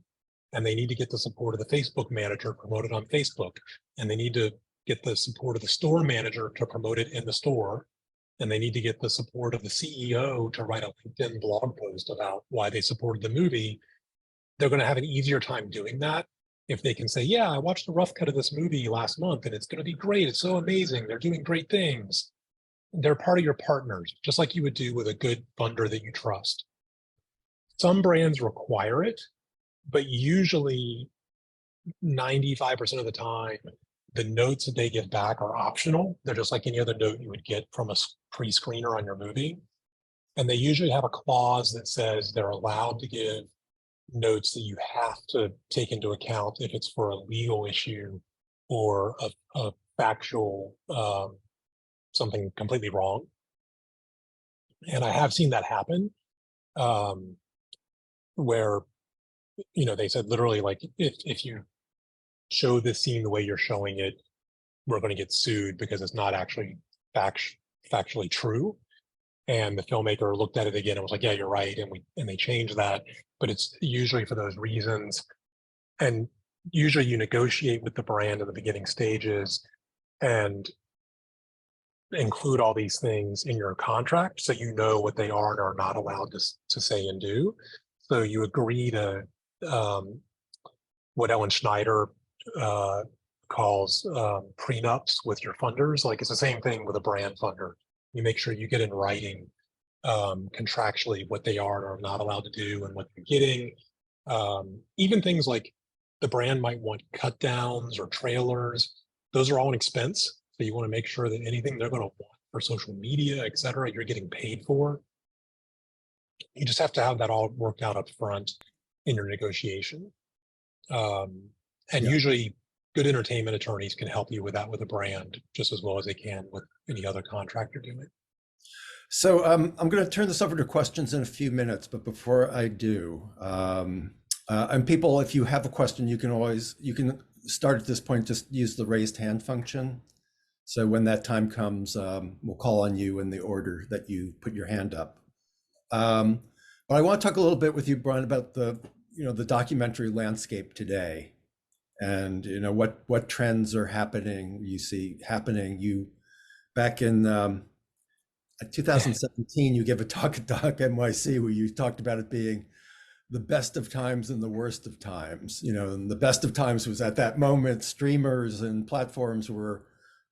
B: And they need to get the support of the Facebook manager to promote it on Facebook. And they need to get the support of the store manager to promote it in the store. And they need to get the support of the CEO to write a LinkedIn blog post about why they supported the movie. They're going to have an easier time doing that if they can say, yeah, I watched the rough cut of this movie last month and it's going to be great. It's so amazing. They're doing great things. They're part of your partners, just like you would do with a good funder that you trust. Some brands require it, but usually 95% of the time, the notes that they give back are optional. They're just like any other note you would get from a pre-screener on your movie. And they usually have a clause that says they're allowed to give notes that you have to take into account if it's for a legal issue or a factual, something completely wrong. And I have seen that happen where, they said literally like, if you show this scene the way you're showing it, we're going to get sued because it's not actually factually true. And the filmmaker looked at it again and was like, yeah, you're right. And they changed that, but it's usually for those reasons. And usually you negotiate with the brand in the beginning stages and include all these things in your contract so you know what they are and are not allowed to say and do. So you agree to what Ellen Schneider calls prenups with your funders. Like it's the same thing with a brand funder. You make sure you get in writing contractually what they are and are not allowed to do and what they're getting. Even things like the brand might want cut downs or trailers. Those are all an expense. So you want to make sure that anything they're going to want for social media, et cetera, you're getting paid for. You just have to have that all worked out up front in your negotiation. And
A: Yeah.
B: usually good entertainment attorneys can help you with that with a brand just as well as they can with any other contract you're doing.
A: So I'm going to turn this over to questions in a few minutes, but before I do, and people, if you have a question, you can start at this point, just use the raised hand function. So when that time comes, we'll call on you in the order that you put your hand up. But I want to talk a little bit with you, Brian, about the documentary landscape today, and what trends are happening. You see happening. You back in 2017, you gave a talk at Doc NYC where you talked about it being the best of times and the worst of times. And the best of times was at that moment, streamers and platforms were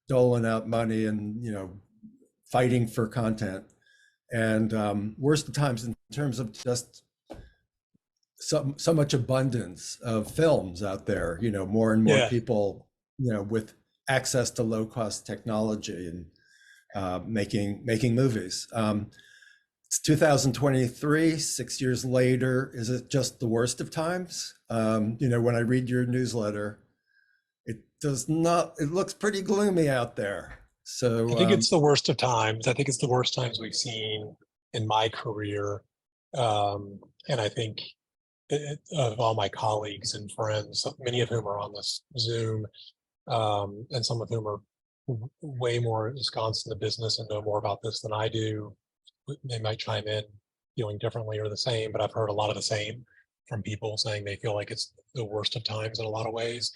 A: doling out money and fighting for content, and worst of times in terms of just so much abundance of films out there, more and more
B: Yeah.
A: people, with access to low cost technology and making movies. It's 2023, 6 years later. Is it just the worst of times? When I read your newsletter, it does not, it looks pretty gloomy out there.
B: I
A: So,
B: think it's the worst of times. I think it's the worst times we've seen in my career. And I think of all my colleagues and friends, many of whom are on this Zoom, and some of whom are way more ensconced in the business and know more about this than I do. They might chime in feeling differently or the same, but I've heard a lot of the same from people saying they feel like it's the worst of times in a lot of ways.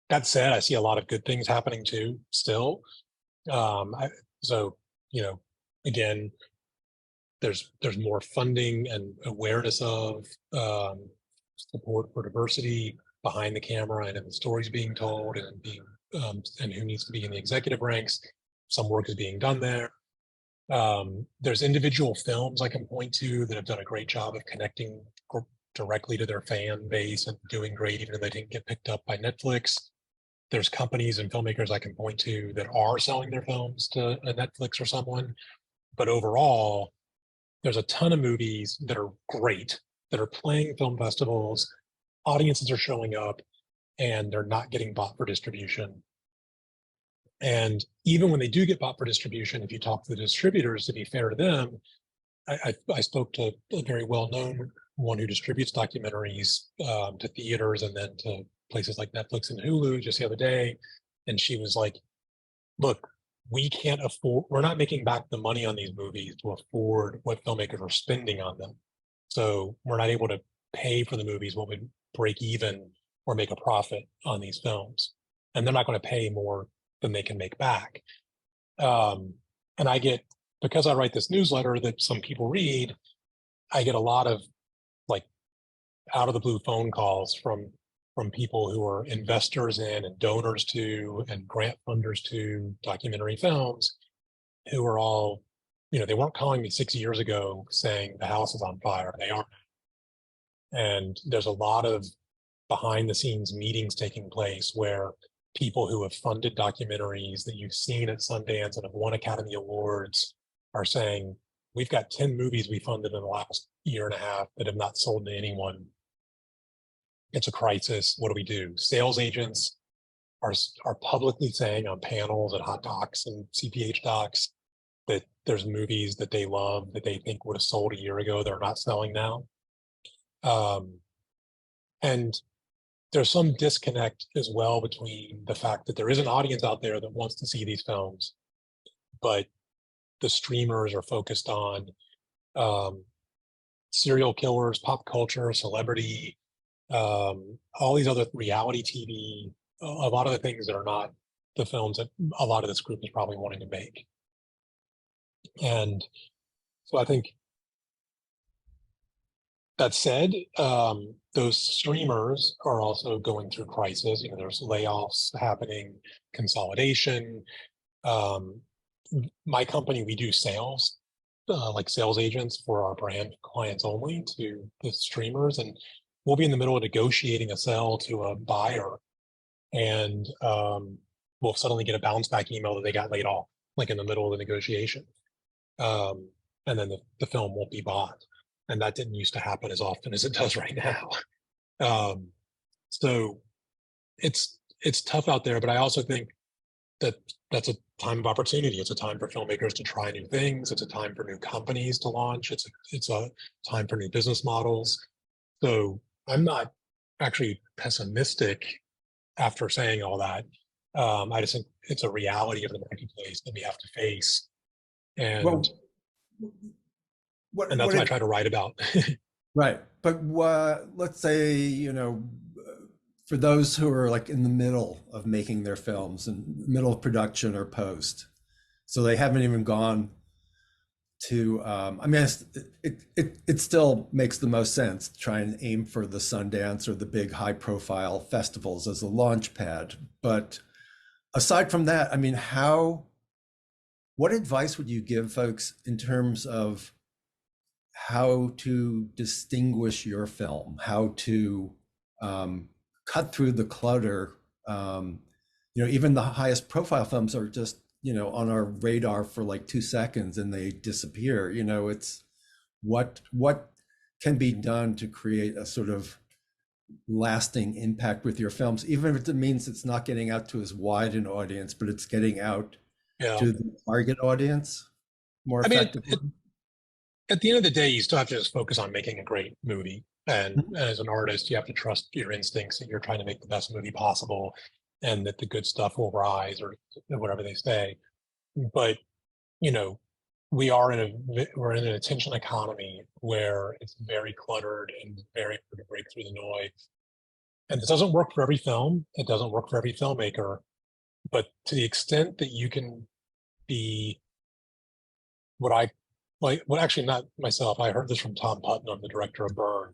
B: That said, I see a lot of good things happening too, still. So, you know, again, there's more funding and awareness of support for diversity behind the camera and in the stories being told and being and who needs to be in the executive ranks. Some work is being done there. There's individual films I can point to that have done a great job of connecting directly to their fan base and doing great, even if they didn't get picked up by Netflix. There's companies and filmmakers I can point to that are selling their films to a Netflix or someone. But overall, there's a ton of movies that are great, that are playing film festivals, audiences are showing up, and they're not getting bought for distribution. And even when they do get bought for distribution, if you talk to the distributors, to be fair to them, I spoke to a very well-known one who distributes documentaries to theaters and then to places like Netflix and Hulu just the other day. And she was like, look, we can't afford, we're not making back the money on these movies to afford what filmmakers are spending on them. So we're not able to pay for the movies what would break even or make a profit on these films. And they're not going to pay more than they can make back. And I get, because I write this newsletter that some people read, I get a lot of like out of the blue phone calls from people who are investors in and donors to and grant funders to documentary films who are all, they weren't calling me 6 years ago saying the house is on fire. They aren't. And there's a lot of behind the scenes meetings taking place where people who have funded documentaries that you've seen at Sundance and have won Academy Awards are saying, we've got 10 movies we funded in the last year and a half that have not sold to anyone. It's a crisis. What do we do? Sales agents are publicly saying on panels at Hot Docs and CPH Docs that there's movies that they love that they think would have sold a year ago that are not selling now. And there's some disconnect as well between the fact that there is an audience out there that wants to see these films, but the streamers are focused on serial killers, pop culture, celebrity, all these other reality TV, a lot of the things that are not the films that a lot of this group is probably wanting to make. And so I think that said, those streamers are also going through crisis. There's layoffs happening, consolidation. My company, we do sales, like sales agents for our brand clients only to the streamers. And we'll be in the middle of negotiating a sale to a buyer. And we'll suddenly get a bounce back email that they got laid off, like in the middle of the negotiation. And then the film won't be bought. And that didn't used to happen as often as it does right now. So it's tough out there, but I also think that that's a time of opportunity. It's a time for filmmakers to try new things. It's a time for new companies to launch. It's a time for new business models. So I'm not actually pessimistic after saying all that. I just think it's a reality of the marketplace that we have to face. And
A: well,
B: and that's what I try to write about.
A: right. But let's say, for those who are like in the middle of making their films and middle of production or post, so they haven't even gone to, I mean, it still makes the most sense to try and aim for the Sundance or the big high profile festivals as a launch pad. But aside from that, I mean, how what advice would you give folks in terms of how to distinguish your film, how to um, cut through the clutter? Even the highest profile films are just, on our radar for like 2 seconds and they disappear. It's what can be done to create a sort of lasting impact with your films, even if it means it's not getting out to as wide an audience, but it's getting out
B: Yeah.
A: to the target audience more
B: I mean,
A: effectively.
B: at the end of the day, you still have to just focus on making a great movie. And as an artist, you have to trust your instincts that you're trying to make the best movie possible and that the good stuff will rise or whatever they say. But, you know, we're in an attention economy where it's very cluttered and very hard to break through the noise. And it doesn't work for every film. It doesn't work for every filmmaker. But to the extent that you can be what I like, well, actually, not myself. I heard this from Tom Putnam, the director of Burn,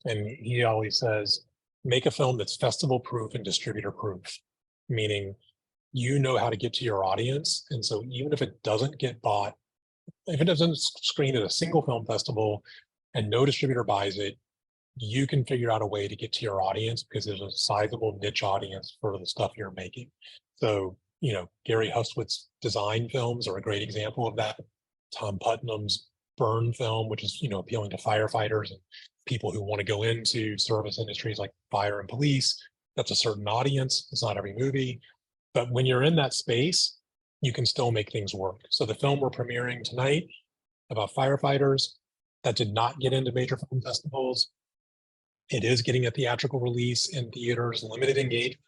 B: and he always says, make a film that's festival proof and distributor proof, meaning you know how to get to your audience. And so even if it doesn't get bought, if it doesn't screen at a single film festival and no distributor buys it, you can figure out a way to get to your audience because there's a sizable niche audience for the stuff you're making. So, Gary Hustwit's design films are a great example of that. Tom Putnam's Burn film, which is, appealing to firefighters and people who want to go into service industries like fire and police. That's a certain audience. It's not every movie. But when you're in that space, you can still make things work. So the film we're premiering tonight about firefighters, that did not get into major film festivals. It is getting a theatrical release in theaters, limited engagement,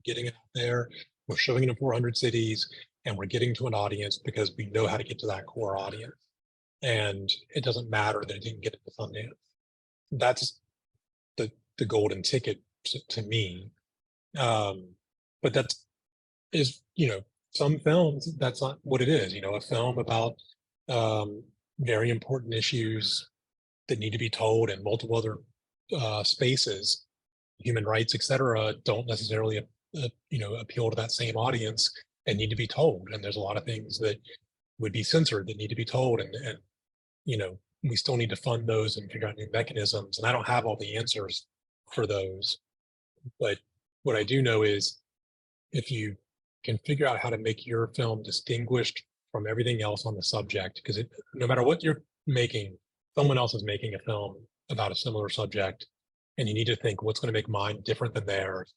B: getting it out there. We're showing it in 400 cities, and we're getting to an audience because we know how to get to that core audience. And it doesn't matter that it didn't get into Sundance. That's the golden ticket to me. But that's is, some films, that's not what it is. A film about very important issues that need to be told in multiple other spaces, human rights, et cetera, don't necessarily appeal to that same audience and need to be told. And there's a lot of things that would be censored that need to be told, and we still need to fund those and figure out new mechanisms. And I don't have all the answers for those, but what I do know is if you can figure out how to make your film distinguished from everything else on the subject, because no matter what you're making, someone else is making a film about a similar subject, and you need to think what's going to make mine different than theirs.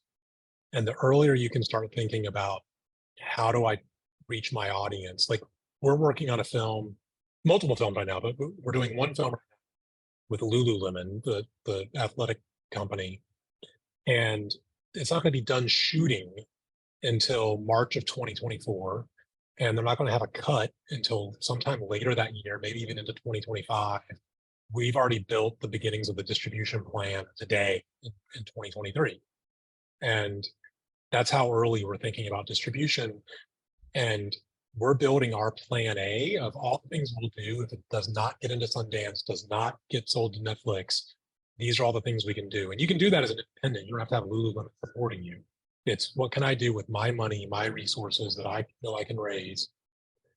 B: And the earlier you can start thinking about how do I reach my audience, like we're working on a film, multiple films right now, but we're doing one film with Lululemon, the athletic company, and it's not going to be done shooting until March of 2024. And they're not going to have a cut until sometime later that year, maybe even into 2025. We've already built the beginnings of the distribution plan today in 2023. And that's how early we're thinking about distribution. And we're building our plan A of all the things we'll do if it does not get into Sundance, does not get sold to Netflix. These are all the things we can do. And you can do that as an independent. You don't have to have Lululemon supporting you. It's what can I do with my money, my resources that I know I can raise.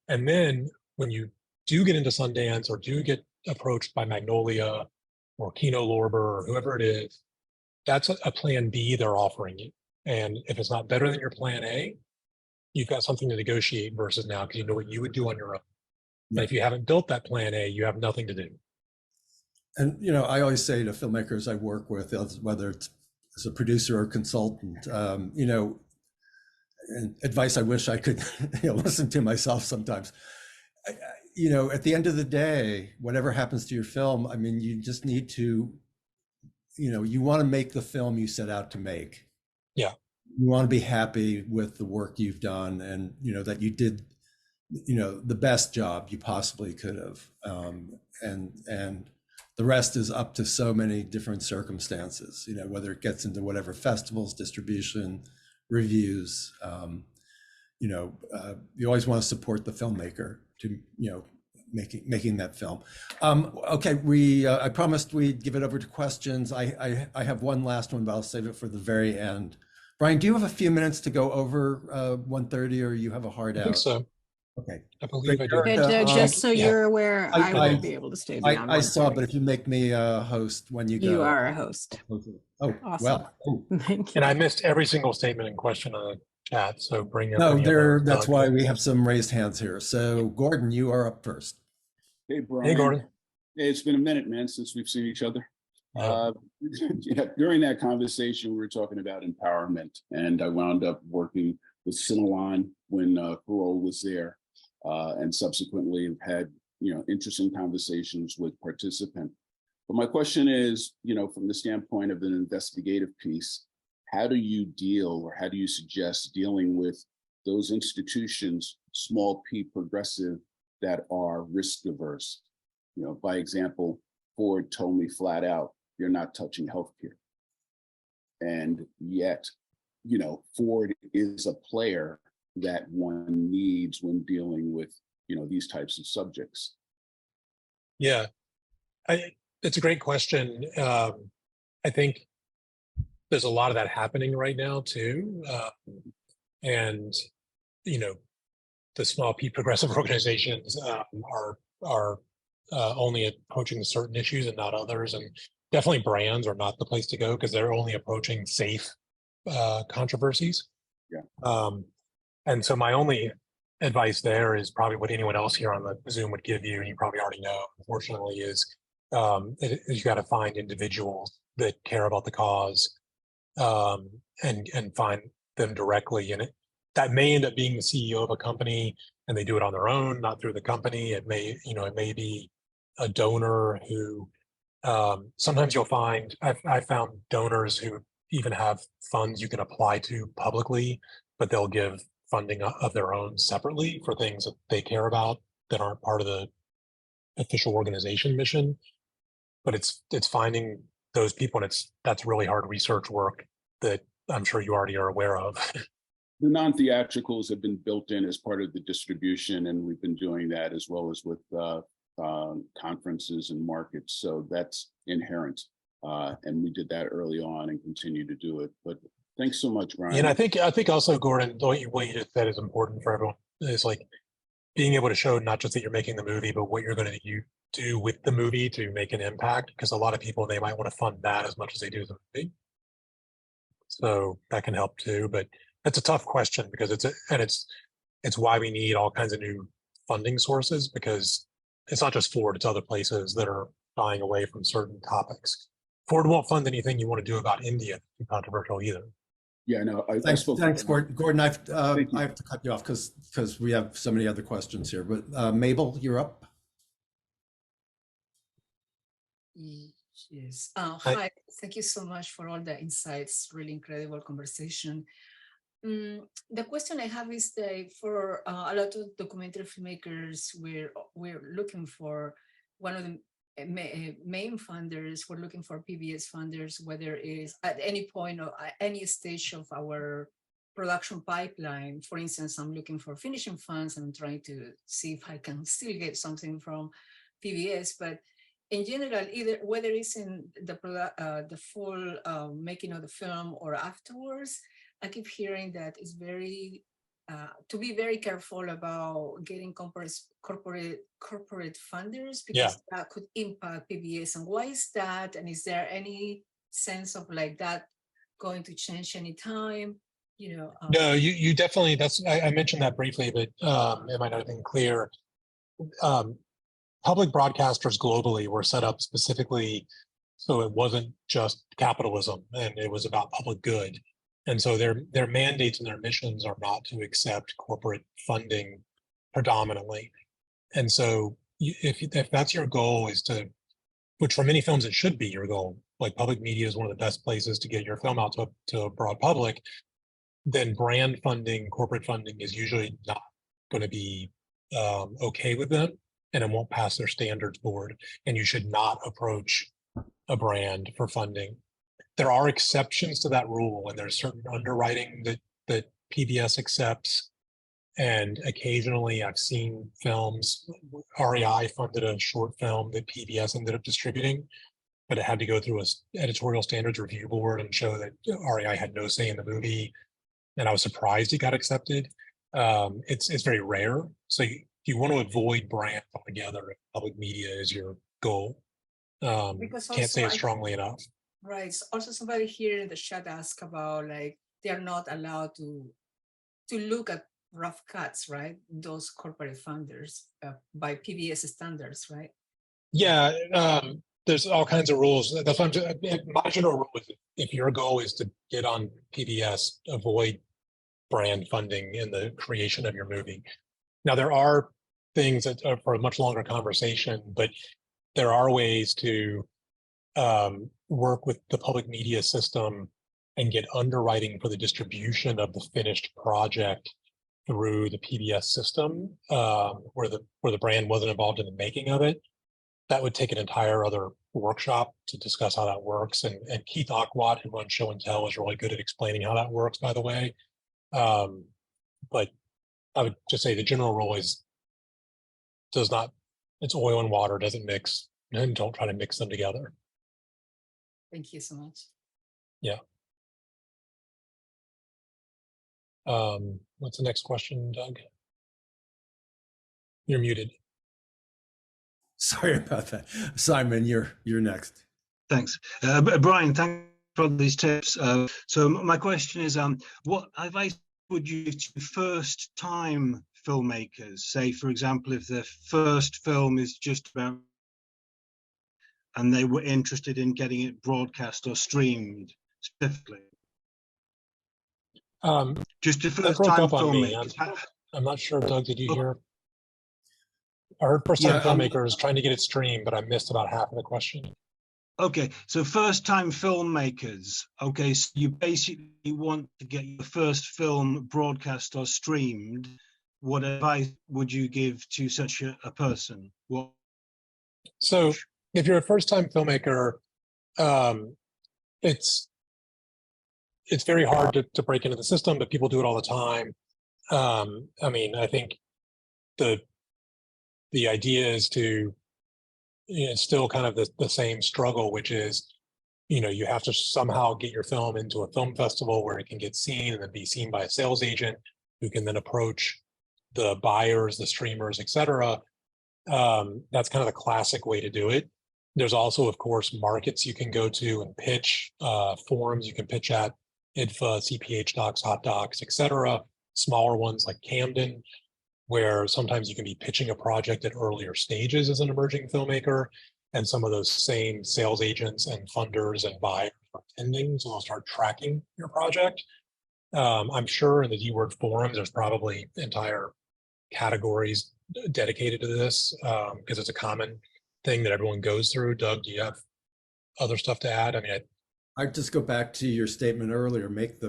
B: And then when you do get into Sundance or do get approached by Magnolia or Kino Lorber or whoever it is, that's a plan B they're offering you. And if it's not better than your plan A, you've got something to negotiate versus now because you know what you would do on your own. But if you haven't built that plan A, you have nothing to do.
A: And I always say to filmmakers I work with, whether it's as a producer or consultant, and advice I wish I could listen to myself sometimes. At the end of the day, whatever happens to your film, I mean, you just need to, you want to make the film you set out to make.
B: Yeah.
A: You want to be happy with the work you've done, and that you did the best job you possibly could have, and the rest is up to so many different circumstances, whether it gets into whatever festivals, distribution, reviews. You always want to support the filmmaker to making that film. Okay, I promised we'd give it over to questions. I have one last one, but I'll save it for the very end. Brian, do you have a few minutes to go over 1:30, or you have a hard out?
B: I think so.
A: Okay.
B: I believe
A: Great,
B: I do.
A: Erica.
C: Just so
B: Yeah.
C: you're aware, I
A: I,
C: won't be able to stay beyond
A: I saw,
C: 1:30.
A: but if you make me a host when you
C: You
A: go.
C: are a host.
A: Oh,
C: Awesome.
A: well. Oh.
C: Thank you.
B: And I missed every single statement and question on the chat, so bring up
A: No,
B: any of those.
A: that's
B: Doug.
A: why we have some raised hands here. So Gordon, you are up first.
D: Hey, Brian.
B: Hey, Gordon.
D: Hey, it's been a minute, man, since we've seen each other.
B: Yeah.
D: Yeah, during that conversation, we were talking about empowerment, and I wound up working with Sinalon when Parole was there, and subsequently have had interesting conversations with participants. But my question is, from the standpoint of an investigative piece, how do you deal, or how do you suggest dealing with those institutions, small p progressive, that are risk averse? By example, Ford told me flat out, you're not touching healthcare. And yet, Ford is a player that one needs when dealing with, these types of subjects.
B: Yeah, it's a great question. I think there's a lot of that happening right now too. And, the small p progressive organizations are only approaching certain issues and not others. And definitely brands are not the place to go because they're only approaching safe controversies.
D: Yeah.
B: And so my only advice there is probably what anyone else here on the Zoom would give you, and you probably already know, unfortunately, is you got to find individuals that care about the cause and find them directly. And that may end up being the CEO of a company and they do it on their own, not through the company. It may be a donor who sometimes you'll find, I found donors who even have funds you can apply to publicly, but they'll give funding of their own separately for things that they care about that aren't part of the official organization mission. But it's finding those people, and that's really hard research work that I'm sure you already are aware of.
D: The non-theatricals have been built in as part of the distribution, and we've been doing that as well as with conferences and markets. So that's inherent. And we did that early on and continue to do it. But thanks so much, Brian.
B: And I think also, Gordon, what you just said is important for everyone. It's like being able to show not just that you're making the movie, but what you're going to do with the movie to make an impact. Because a lot of people, they might want to fund that as much as they do the movie. So that can help too. But that's a tough question because it's why we need all kinds of new funding sources, because it's not just Ford, it's other places that are shying away from certain topics. Ford won't fund anything you want to do about India, too controversial either.
D: Yeah, no,
A: Thanks, Gordon. Gordon, I have to cut you off because we have so many other questions here. But Mabel, you're up.
E: Yes. Hi. Thank you so much for all the insights. Really incredible conversation. The question I have is that for a lot of documentary filmmakers, we're looking for one of the main funders. We're looking for PBS funders, whether it is at any point or at any stage of our production pipeline. For instance, I'm looking for finishing funds. I'm trying to see if I can still get something from PBS, but in general, either whether it's in the full making of the film or afterwards, I keep hearing that it's very to be very careful about getting corporate funders, because that could impact PBS. And why is that? And is there any sense of like that going to change anytime?
B: No, you definitely. I mentioned that briefly, but it might not have been clear. Public broadcasters globally were set up specifically so it wasn't just capitalism, and it was about public good. And so their mandates and their missions are not to accept corporate funding predominantly. And so if that's your goal, is to, which for many films it should be your goal, like public media is one of the best places to get your film out to a broad public, then brand funding, corporate funding is usually not going to be okay with them, and it won't pass their standards board. And you should not approach a brand for funding. There are exceptions to that rule, and there's certain underwriting that PBS accepts. And occasionally I've seen films, REI funded a short film that PBS ended up distributing, but it had to go through a editorial standards review board and show that REI had no say in the movie. And I was surprised it got accepted. it's very rare. So you want to avoid brand altogether if public media is your goal.
E: Because
B: Can't say
E: also
B: it strongly enough.
E: right. Also, somebody here in the chat asked about like they are not allowed to look at rough cuts, right? Those corporate funders by PBS standards, right?
B: Yeah, there's all kinds of rules. That's why my general rule is if your goal is to get on PBS, avoid brand funding in the creation of your movie. Now, there are things that are for a much longer conversation, but there are ways to work with the public media system and get underwriting for the distribution of the finished project through the PBS system, where the brand wasn't involved in the making of it. That would take an entire other workshop to discuss how that works. And Keith Aquat, who runs Show and Tell, is really good at explaining how that works, by the way. But I would just say the general rule is it's oil and water, doesn't mix, and don't try to mix them together.
E: Thank you so much.
B: Yeah. What's the next question, Doug? You're muted.
A: Sorry about that. Simon, you're next.
C: Thanks. Brian, thanks for these tips. So my question is, what advice would you give to first-time filmmakers? Say, for example, if their first film is just about, and they were interested in getting it broadcast or streamed specifically. Just a first-time filmmaker.
B: I'm not sure, Doug, did you hear? I heard first-time filmmakers trying to get it streamed, but I missed about half of the question.
C: Okay, so first-time filmmakers. Okay, so you basically want to get your first film broadcast or streamed. What advice would you give to such a person? What?
B: So, if you're a first-time filmmaker, it's very hard to break into the system, but people do it all the time. I mean, I think the idea is to, it's still kind of the same struggle, which is, you have to somehow get your film into a film festival where it can get seen and then be seen by a sales agent who can then approach the buyers, the streamers, etc. That's kind of the classic way to do it. There's also, of course, markets you can go to and pitch, forums you can pitch at, IDFA, CPH Docs, Hot Docs, etc. Smaller ones like Camden, where sometimes you can be pitching a project at earlier stages as an emerging filmmaker, and some of those same sales agents and funders and buyers are attending, so they'll start tracking your project. I'm sure in the D-Word forums, there's probably entire categories dedicated to this, because it's a common thing that everyone goes through. Doug, do you have other stuff to add? I mean,
A: I'd just go back to your statement earlier, make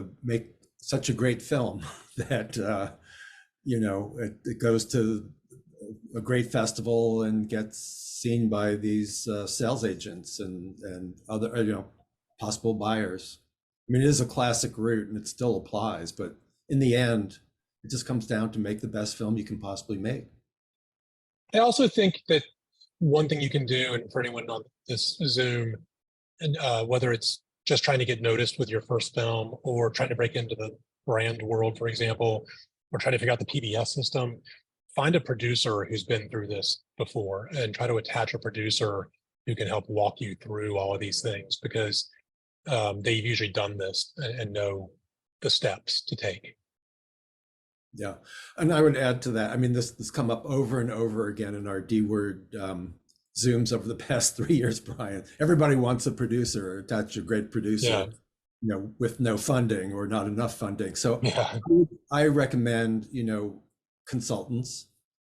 A: such a great film that it goes to a great festival and gets seen by these sales agents and other possible buyers. I mean, it is a classic route and it still applies, but in the end, it just comes down to make the best film you can possibly make.
B: I also think that one thing you can do, and for anyone on this Zoom, and whether it's just trying to get noticed with your first film or trying to break into the brand world, for example, or trying to figure out the PBS system, find a producer who's been through this before and try to attach a producer who can help walk you through all of these things, because they've usually done this and know the steps to take.
A: Yeah, and I would add to that, I mean, this come up over and over again in our D-Word Zooms over the past 3 years, Brian. Everybody wants a producer, attach a great producer, with no funding or not enough funding. So I recommend, consultants,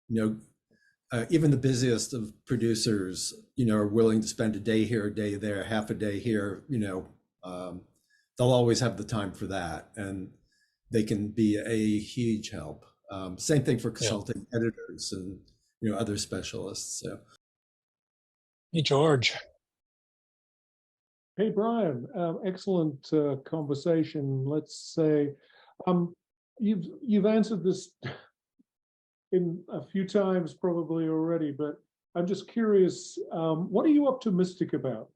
A: even the busiest of producers, are willing to spend a day here, a day there, half a day here, they'll always have the time for that. And they can be a huge help. Same thing for consulting editors and, other specialists. So.
B: Hey, George.
F: Hey, Brian, excellent conversation. Let's say you've answered this in a few times probably already, but I'm just curious, what are you optimistic about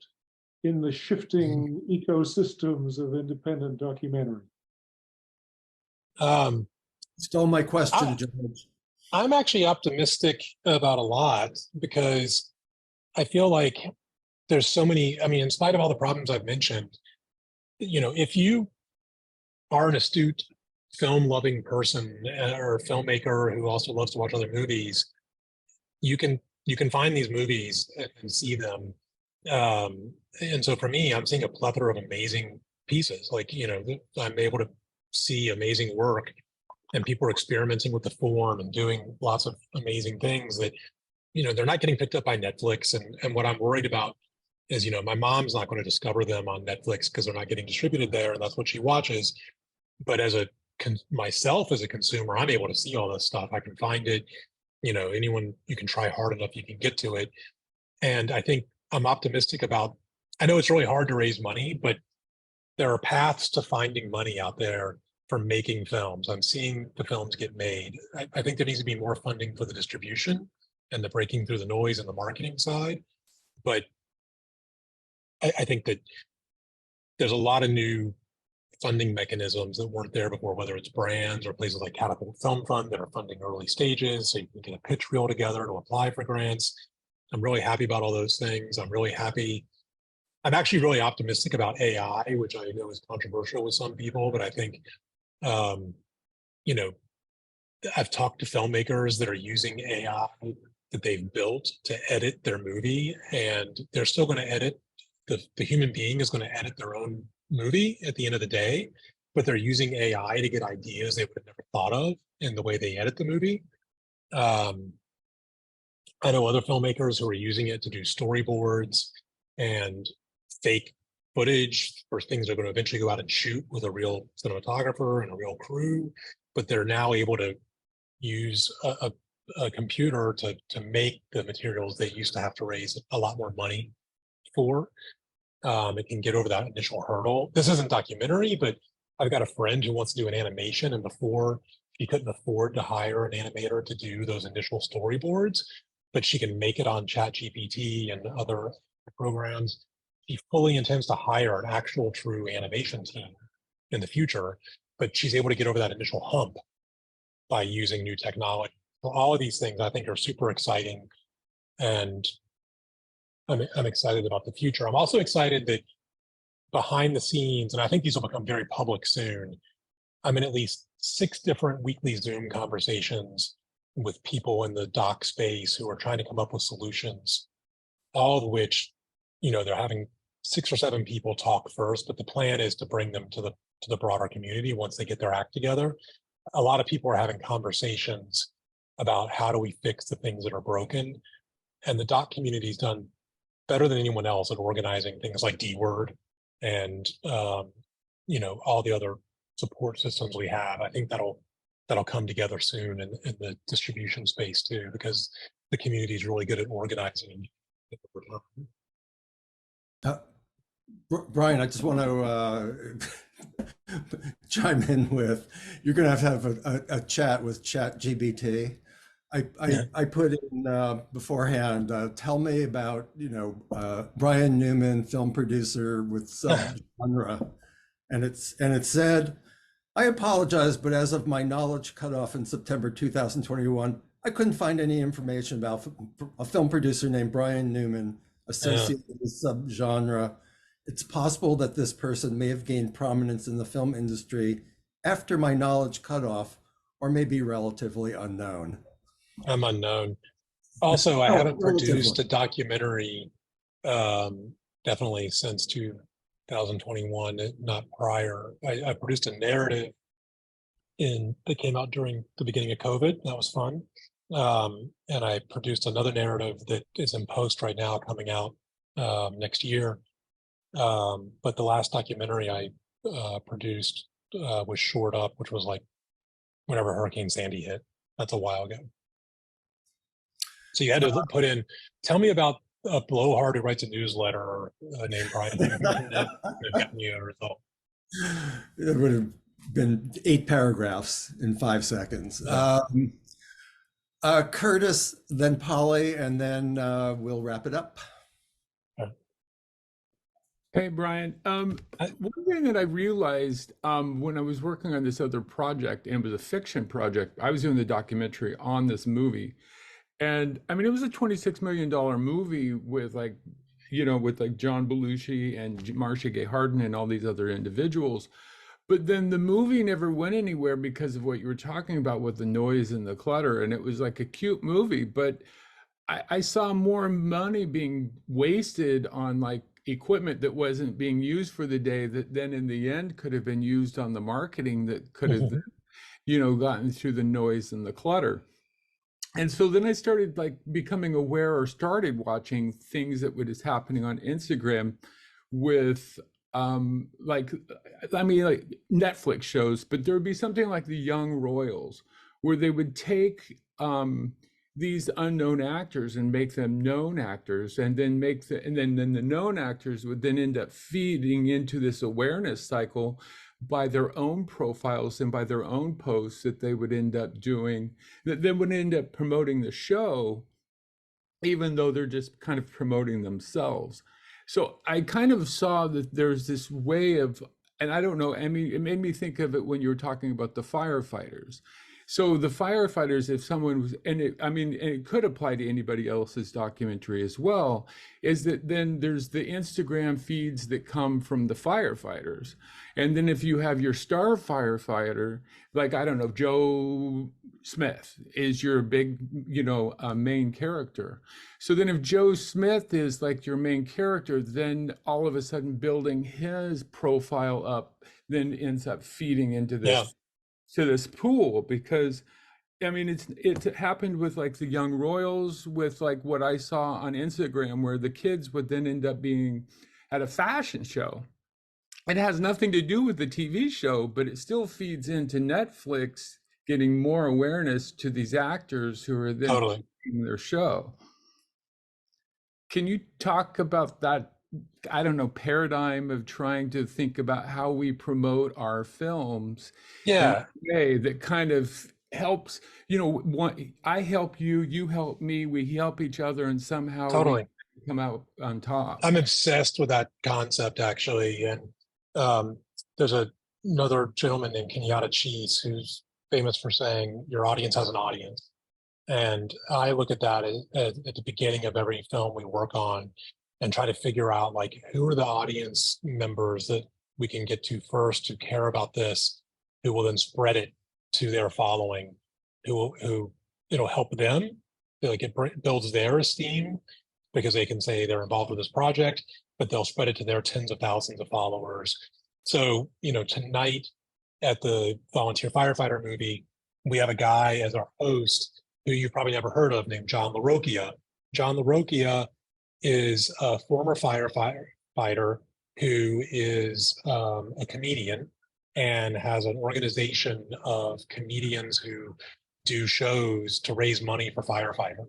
F: in the shifting ecosystems of independent documentary?
A: Stole my
B: I,
A: question, George.
B: I'm actually optimistic about a lot because I feel like there's so many, I mean, in spite of all the problems I've mentioned, if you are an astute film loving person or a filmmaker who also loves to watch other movies, you can find these movies and see them. And so for me, I'm seeing a plethora of amazing pieces. Like, I'm able to see amazing work and people are experimenting with the form and doing lots of amazing things that, they're not getting picked up by Netflix. And what I'm worried about is, my mom's not going to discover them on Netflix because they're not getting distributed there. And that's what she watches. But as myself as a consumer, I'm able to see all this stuff. I can find it, anyone, you can try hard enough, you can get to it. And I think I'm optimistic about, I know it's really hard to raise money, but there are paths to finding money out there for making films. I'm seeing the films get made. I think there needs to be more funding for the distribution and the breaking through the noise and the marketing side. But I think that there's a lot of new funding mechanisms that weren't there before, whether it's brands or places like Catapult Film Fund that are funding early stages, so you can get a pitch reel together to apply for grants. I'm really happy about all those things. I'm actually really optimistic about AI, which I know is controversial with some people, but I think, I've talked to filmmakers that are using AI that they've built to edit their movie, and they're still going to edit. The human being is going to edit their own movie at the end of the day, but they're using AI to get ideas they would have never thought of in the way they edit the movie. I know other filmmakers who are using it to do storyboards and fake footage for things they're going to eventually go out and shoot with a real cinematographer and a real crew, but they're now able to use a computer to make the materials they used to have to raise a lot more money for. It can get over that initial hurdle. This isn't documentary, but I've got a friend who wants to do an animation, and before she couldn't afford to hire an animator to do those initial storyboards, but she can make it on ChatGPT and other programs. She fully intends to hire an actual true animation team in the future, but she's able to get over that initial hump by using new technology. So all of these things I think are super exciting, and I'm excited about the future. I'm also excited that behind the scenes, and I think these will become very public soon, I'm in at least 6 different weekly Zoom conversations with people in the doc space who are trying to come up with solutions, all of which, they're having 6 or 7 people talk first, but the plan is to bring them to the broader community once they get their act together. A lot of people are having conversations about how do we fix the things that are broken. And the doc community's done better than anyone else at organizing things like D-Word and, all the other support systems we have. I think that'll come together soon in the distribution space too, because the community is really good at organizing.
A: Brian, I just want to chime in with, you're going to have a chat with ChatGPT. I put in beforehand, tell me about, Brian Newman, film producer with subgenre. And it said, I apologize, but as of my knowledge cutoff in September 2021, I couldn't find any information about a film producer named Brian Newman associated with subgenre. It's possible that this person may have gained prominence in the film industry after my knowledge cutoff, or may be relatively unknown.
B: I'm unknown. Also, I haven't produced a documentary, definitely since 2021, not prior. I produced a narrative that came out during the beginning of COVID. That was fun. And I produced another narrative that is in post right now, coming out next year. But the last documentary I produced was Shored Up, which was like whenever Hurricane Sandy hit. That's a while ago. So you had to put in, tell me about a blowhard who writes a newsletter named Brian. Gotten you a result.
A: It would have been 8 paragraphs in 5 seconds. Curtis, then Polly, and then we'll wrap it up.
G: Hey, Brian. One thing that I realized when I was working on this other project, and it was a fiction project, I was doing the documentary on this movie. And I mean, it was a $26 million movie with like, with like John Belushi and Marcia Gay Harden and all these other individuals. But then the movie never went anywhere because of what you were talking about with the noise and the clutter. And it was like a cute movie, but I saw more money being wasted on like equipment that wasn't being used for the day that then in the end could have been used on the marketing that could have, gotten through the noise and the clutter. And so then I started like becoming aware or started watching things that was happening on Instagram with like like Netflix shows, but there would be something like the Young Royals where they would take these unknown actors and make them known actors, and then then the known actors would then end up feeding into this awareness cycle by their own profiles and by their own posts that they would end up doing, that then would end up promoting the show, even though they're just kind of promoting themselves. So I kind of saw that there's this way of, and I don't know, I mean, it made me think of it when you were talking about the firefighters. So the firefighters, if someone was, and it could apply to anybody else's documentary as well, is that then there's the Instagram feeds that come from the firefighters. And then if you have your star firefighter, like, I don't know, Joe Smith is your big, main character. So then if Joe Smith is like your main character, then all of a sudden building his profile up then ends up feeding into this to this pool, because I mean it happened with like the Young Royals, with like what I saw on Instagram, where the kids would then end up being at a fashion show. It has nothing to do with the TV show, but it still feeds into Netflix getting more awareness to these actors who are then in their show. Can you talk about that, I don't know, paradigm of trying to think about how we promote our films in a way that kind of helps, I help you, you help me, we help each other, and somehow we come out on top.
B: I'm obsessed with that concept, actually. And there's another gentleman named Kenyatta Cheese who's famous for saying your audience has an audience. And I look at that at the beginning of every film we work on, and try to figure out like who are the audience members that we can get to first who care about this, who will then spread it to their following, who it'll help them, like it builds their esteem because they can say they're involved with this project, but they'll spread it to their tens of thousands of followers. So, tonight at the Volunteer Firefighter movie, we have a guy as our host who you've probably never heard of, named John LaRocchia. John LaRocchia is a former firefighter who is a comedian and has an organization of comedians who do shows to raise money for firefighters.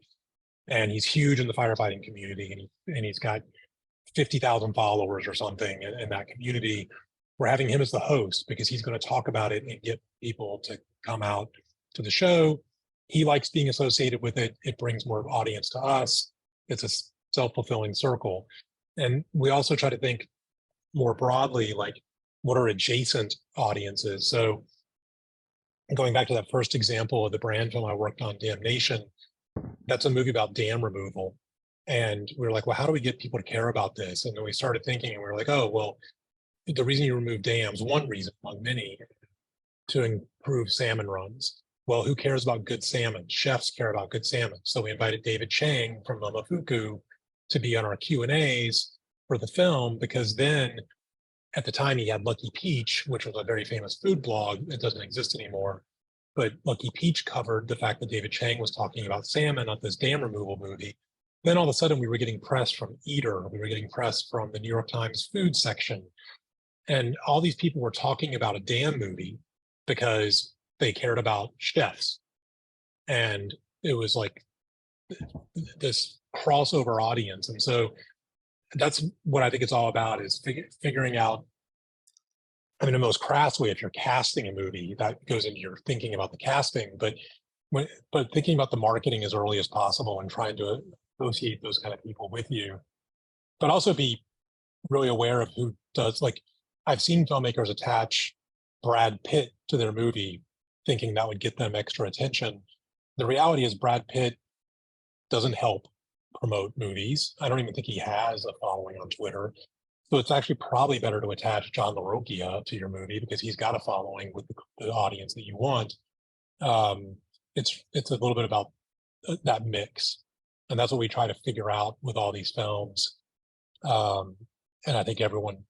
B: And he's huge in the firefighting community, and he's got 50,000 followers or something in that community. We're having him as the host because he's going to talk about it and get people to come out to the show. He likes being associated with it. It brings more audience to us. It's a self-fulfilling circle. And we also try to think more broadly, like what are adjacent audiences? So going back to that first example of the brand film I worked on, Damnation, that's a movie about dam removal. And we were like, well, how do we get people to care about this? And then we started thinking, and we were like, oh, well, the reason you remove dams, one reason among many, to improve salmon runs. Well, who cares about good salmon? Chefs care about good salmon. So we invited David Chang from Momofuku to be on our Q&As for the film, because then at the time he had Lucky Peach, which was a very famous food blog. It doesn't exist anymore. But Lucky Peach covered the fact that David Chang was talking about salmon on this dam removal movie. Then all of a sudden we were getting press from Eater. We were getting press from the New York Times food section. And all these people were talking about a dam movie because they cared about chefs. And it was like this crossover audience. And so that's what I think it's all about, is figuring out, I mean, the most crass way, if you're casting a movie, that goes into your thinking about the casting, but thinking about the marketing as early as possible and trying to associate those kind of people with you, but also be really aware of who does, like, I've seen filmmakers attach Brad Pitt to their movie thinking that would get them extra attention. The reality is Brad Pitt doesn't help promote movies. I don't even think he has a following on Twitter. So it's actually probably better to attach John LaRocchia to your movie because he's got a following with the audience that you want. It's a little bit about that mix, and that's what we try to figure out with all these films. And I think everyone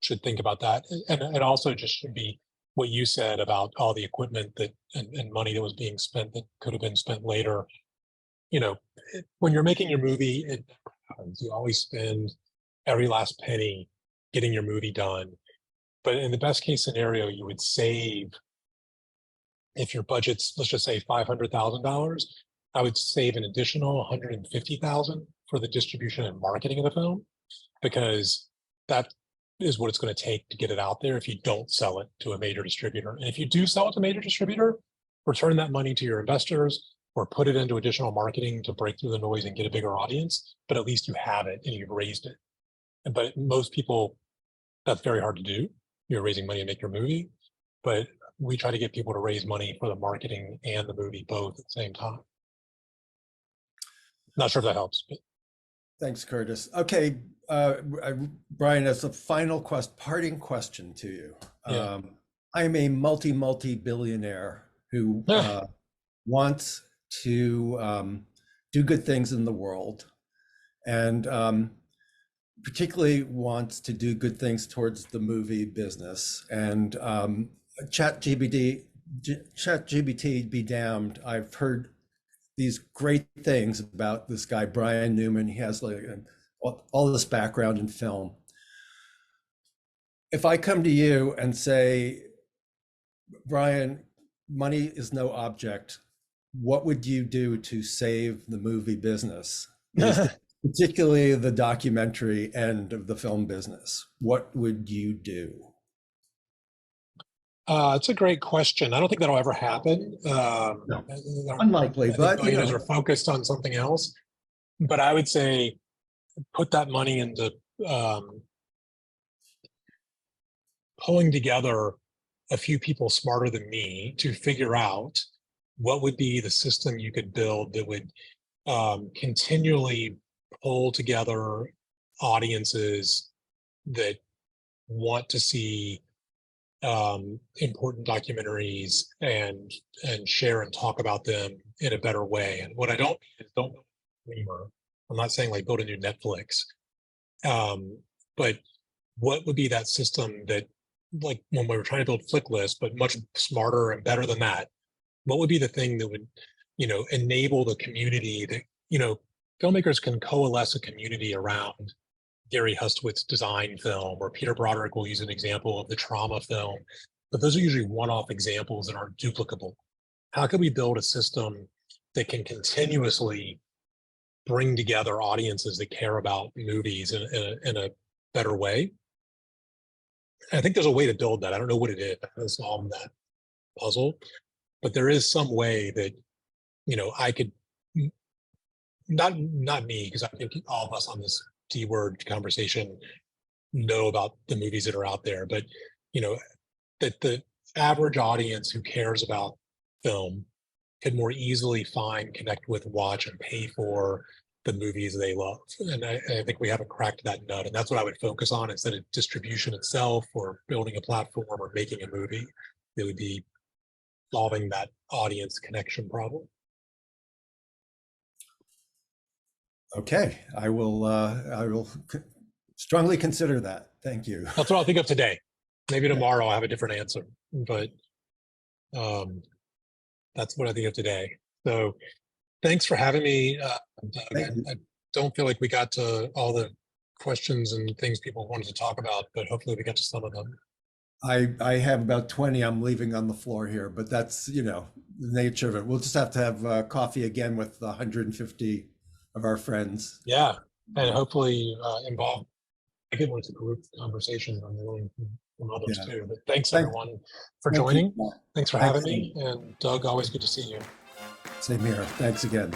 B: should think about that, and it also just should be what you said about all the equipment that and money that was being spent that could have been spent later. You know, when you're making your movie, it happens. You always spend every last penny getting your movie done. But in the best case scenario, you would save, if your budget's, let's just say $500,000, I would save an additional $150,000 for the distribution and marketing of the film, because that is what it's going to take to get it out there if you don't sell it to a major distributor. And if you do sell it to a major distributor, return that money to your investors or put it into additional marketing to break through the noise and get a bigger audience, but at least you have it and you've raised it. But most people, that's very hard to do. You're raising money to make your movie, but we try to get people to raise money for the marketing and the movie both at the same time. Not sure if that helps. But.
A: Thanks, Curtis. Okay, Brian, as a final parting question to you.
B: Yeah.
A: I'm a multi-billionaire who wants to do good things in the world, and particularly wants to do good things towards the movie business. And ChatGPT be damned, I've heard these great things about this guy, Brian Newman. He has like all this background in film. If I come to you and say, Brian, money is no object, what would you do to save the movie business? Particularly the documentary end of the film business. What would you do?
B: It's a great question. I don't think that'll ever happen.
A: No. Unlikely, but
B: billionaires are focused on something else. But I would say put that money into pulling together a few people smarter than me to figure out what would be the system you could build that would continually pull together audiences that want to see important documentaries and share and talk about them in a better way. And what I don't mean is don't build a streamer. I'm not saying like build a new Netflix, but what would be that system that, like when we were trying to build Flicklist, but much smarter and better than that? What would be the thing that would, enable the community that, filmmakers can coalesce a community around Gary Hustwitz's design film, or Peter Broderick will use an example of the trauma film, but those are usually one-off examples that aren't duplicable. How can we build a system that can continuously bring together audiences that care about movies in a better way? And I think there's a way to build that. I don't know what it is. I haven't solved that puzzle, but there is some way that, I could, not me, because I think all of us on this D-word conversation know about the movies that are out there, but that the average audience who cares about film can more easily find, connect with, watch, and pay for the movies they love. And I think we haven't cracked that nut, and that's what I would focus on instead of distribution itself or building a platform or making a movie. It would be solving that audience connection problem.
A: Okay, I will strongly consider that. Thank you.
B: That's what I'll think of today. Maybe tomorrow I'll have a different answer, but that's what I think of today. So thanks for having me. I don't feel like we got to all the questions and things people wanted to talk about, but hopefully we got to some of them.
A: I have about 20 I'm leaving on the floor here, but that's, the nature of it. We'll just have to have coffee again with 150 of our friends.
B: Yeah, and hopefully involve, I get it's a group conversation. I'm learning from others too. But thanks everyone for joining. Thanks for having me. And Doug, always good to see you.
A: Same here. Thanks again.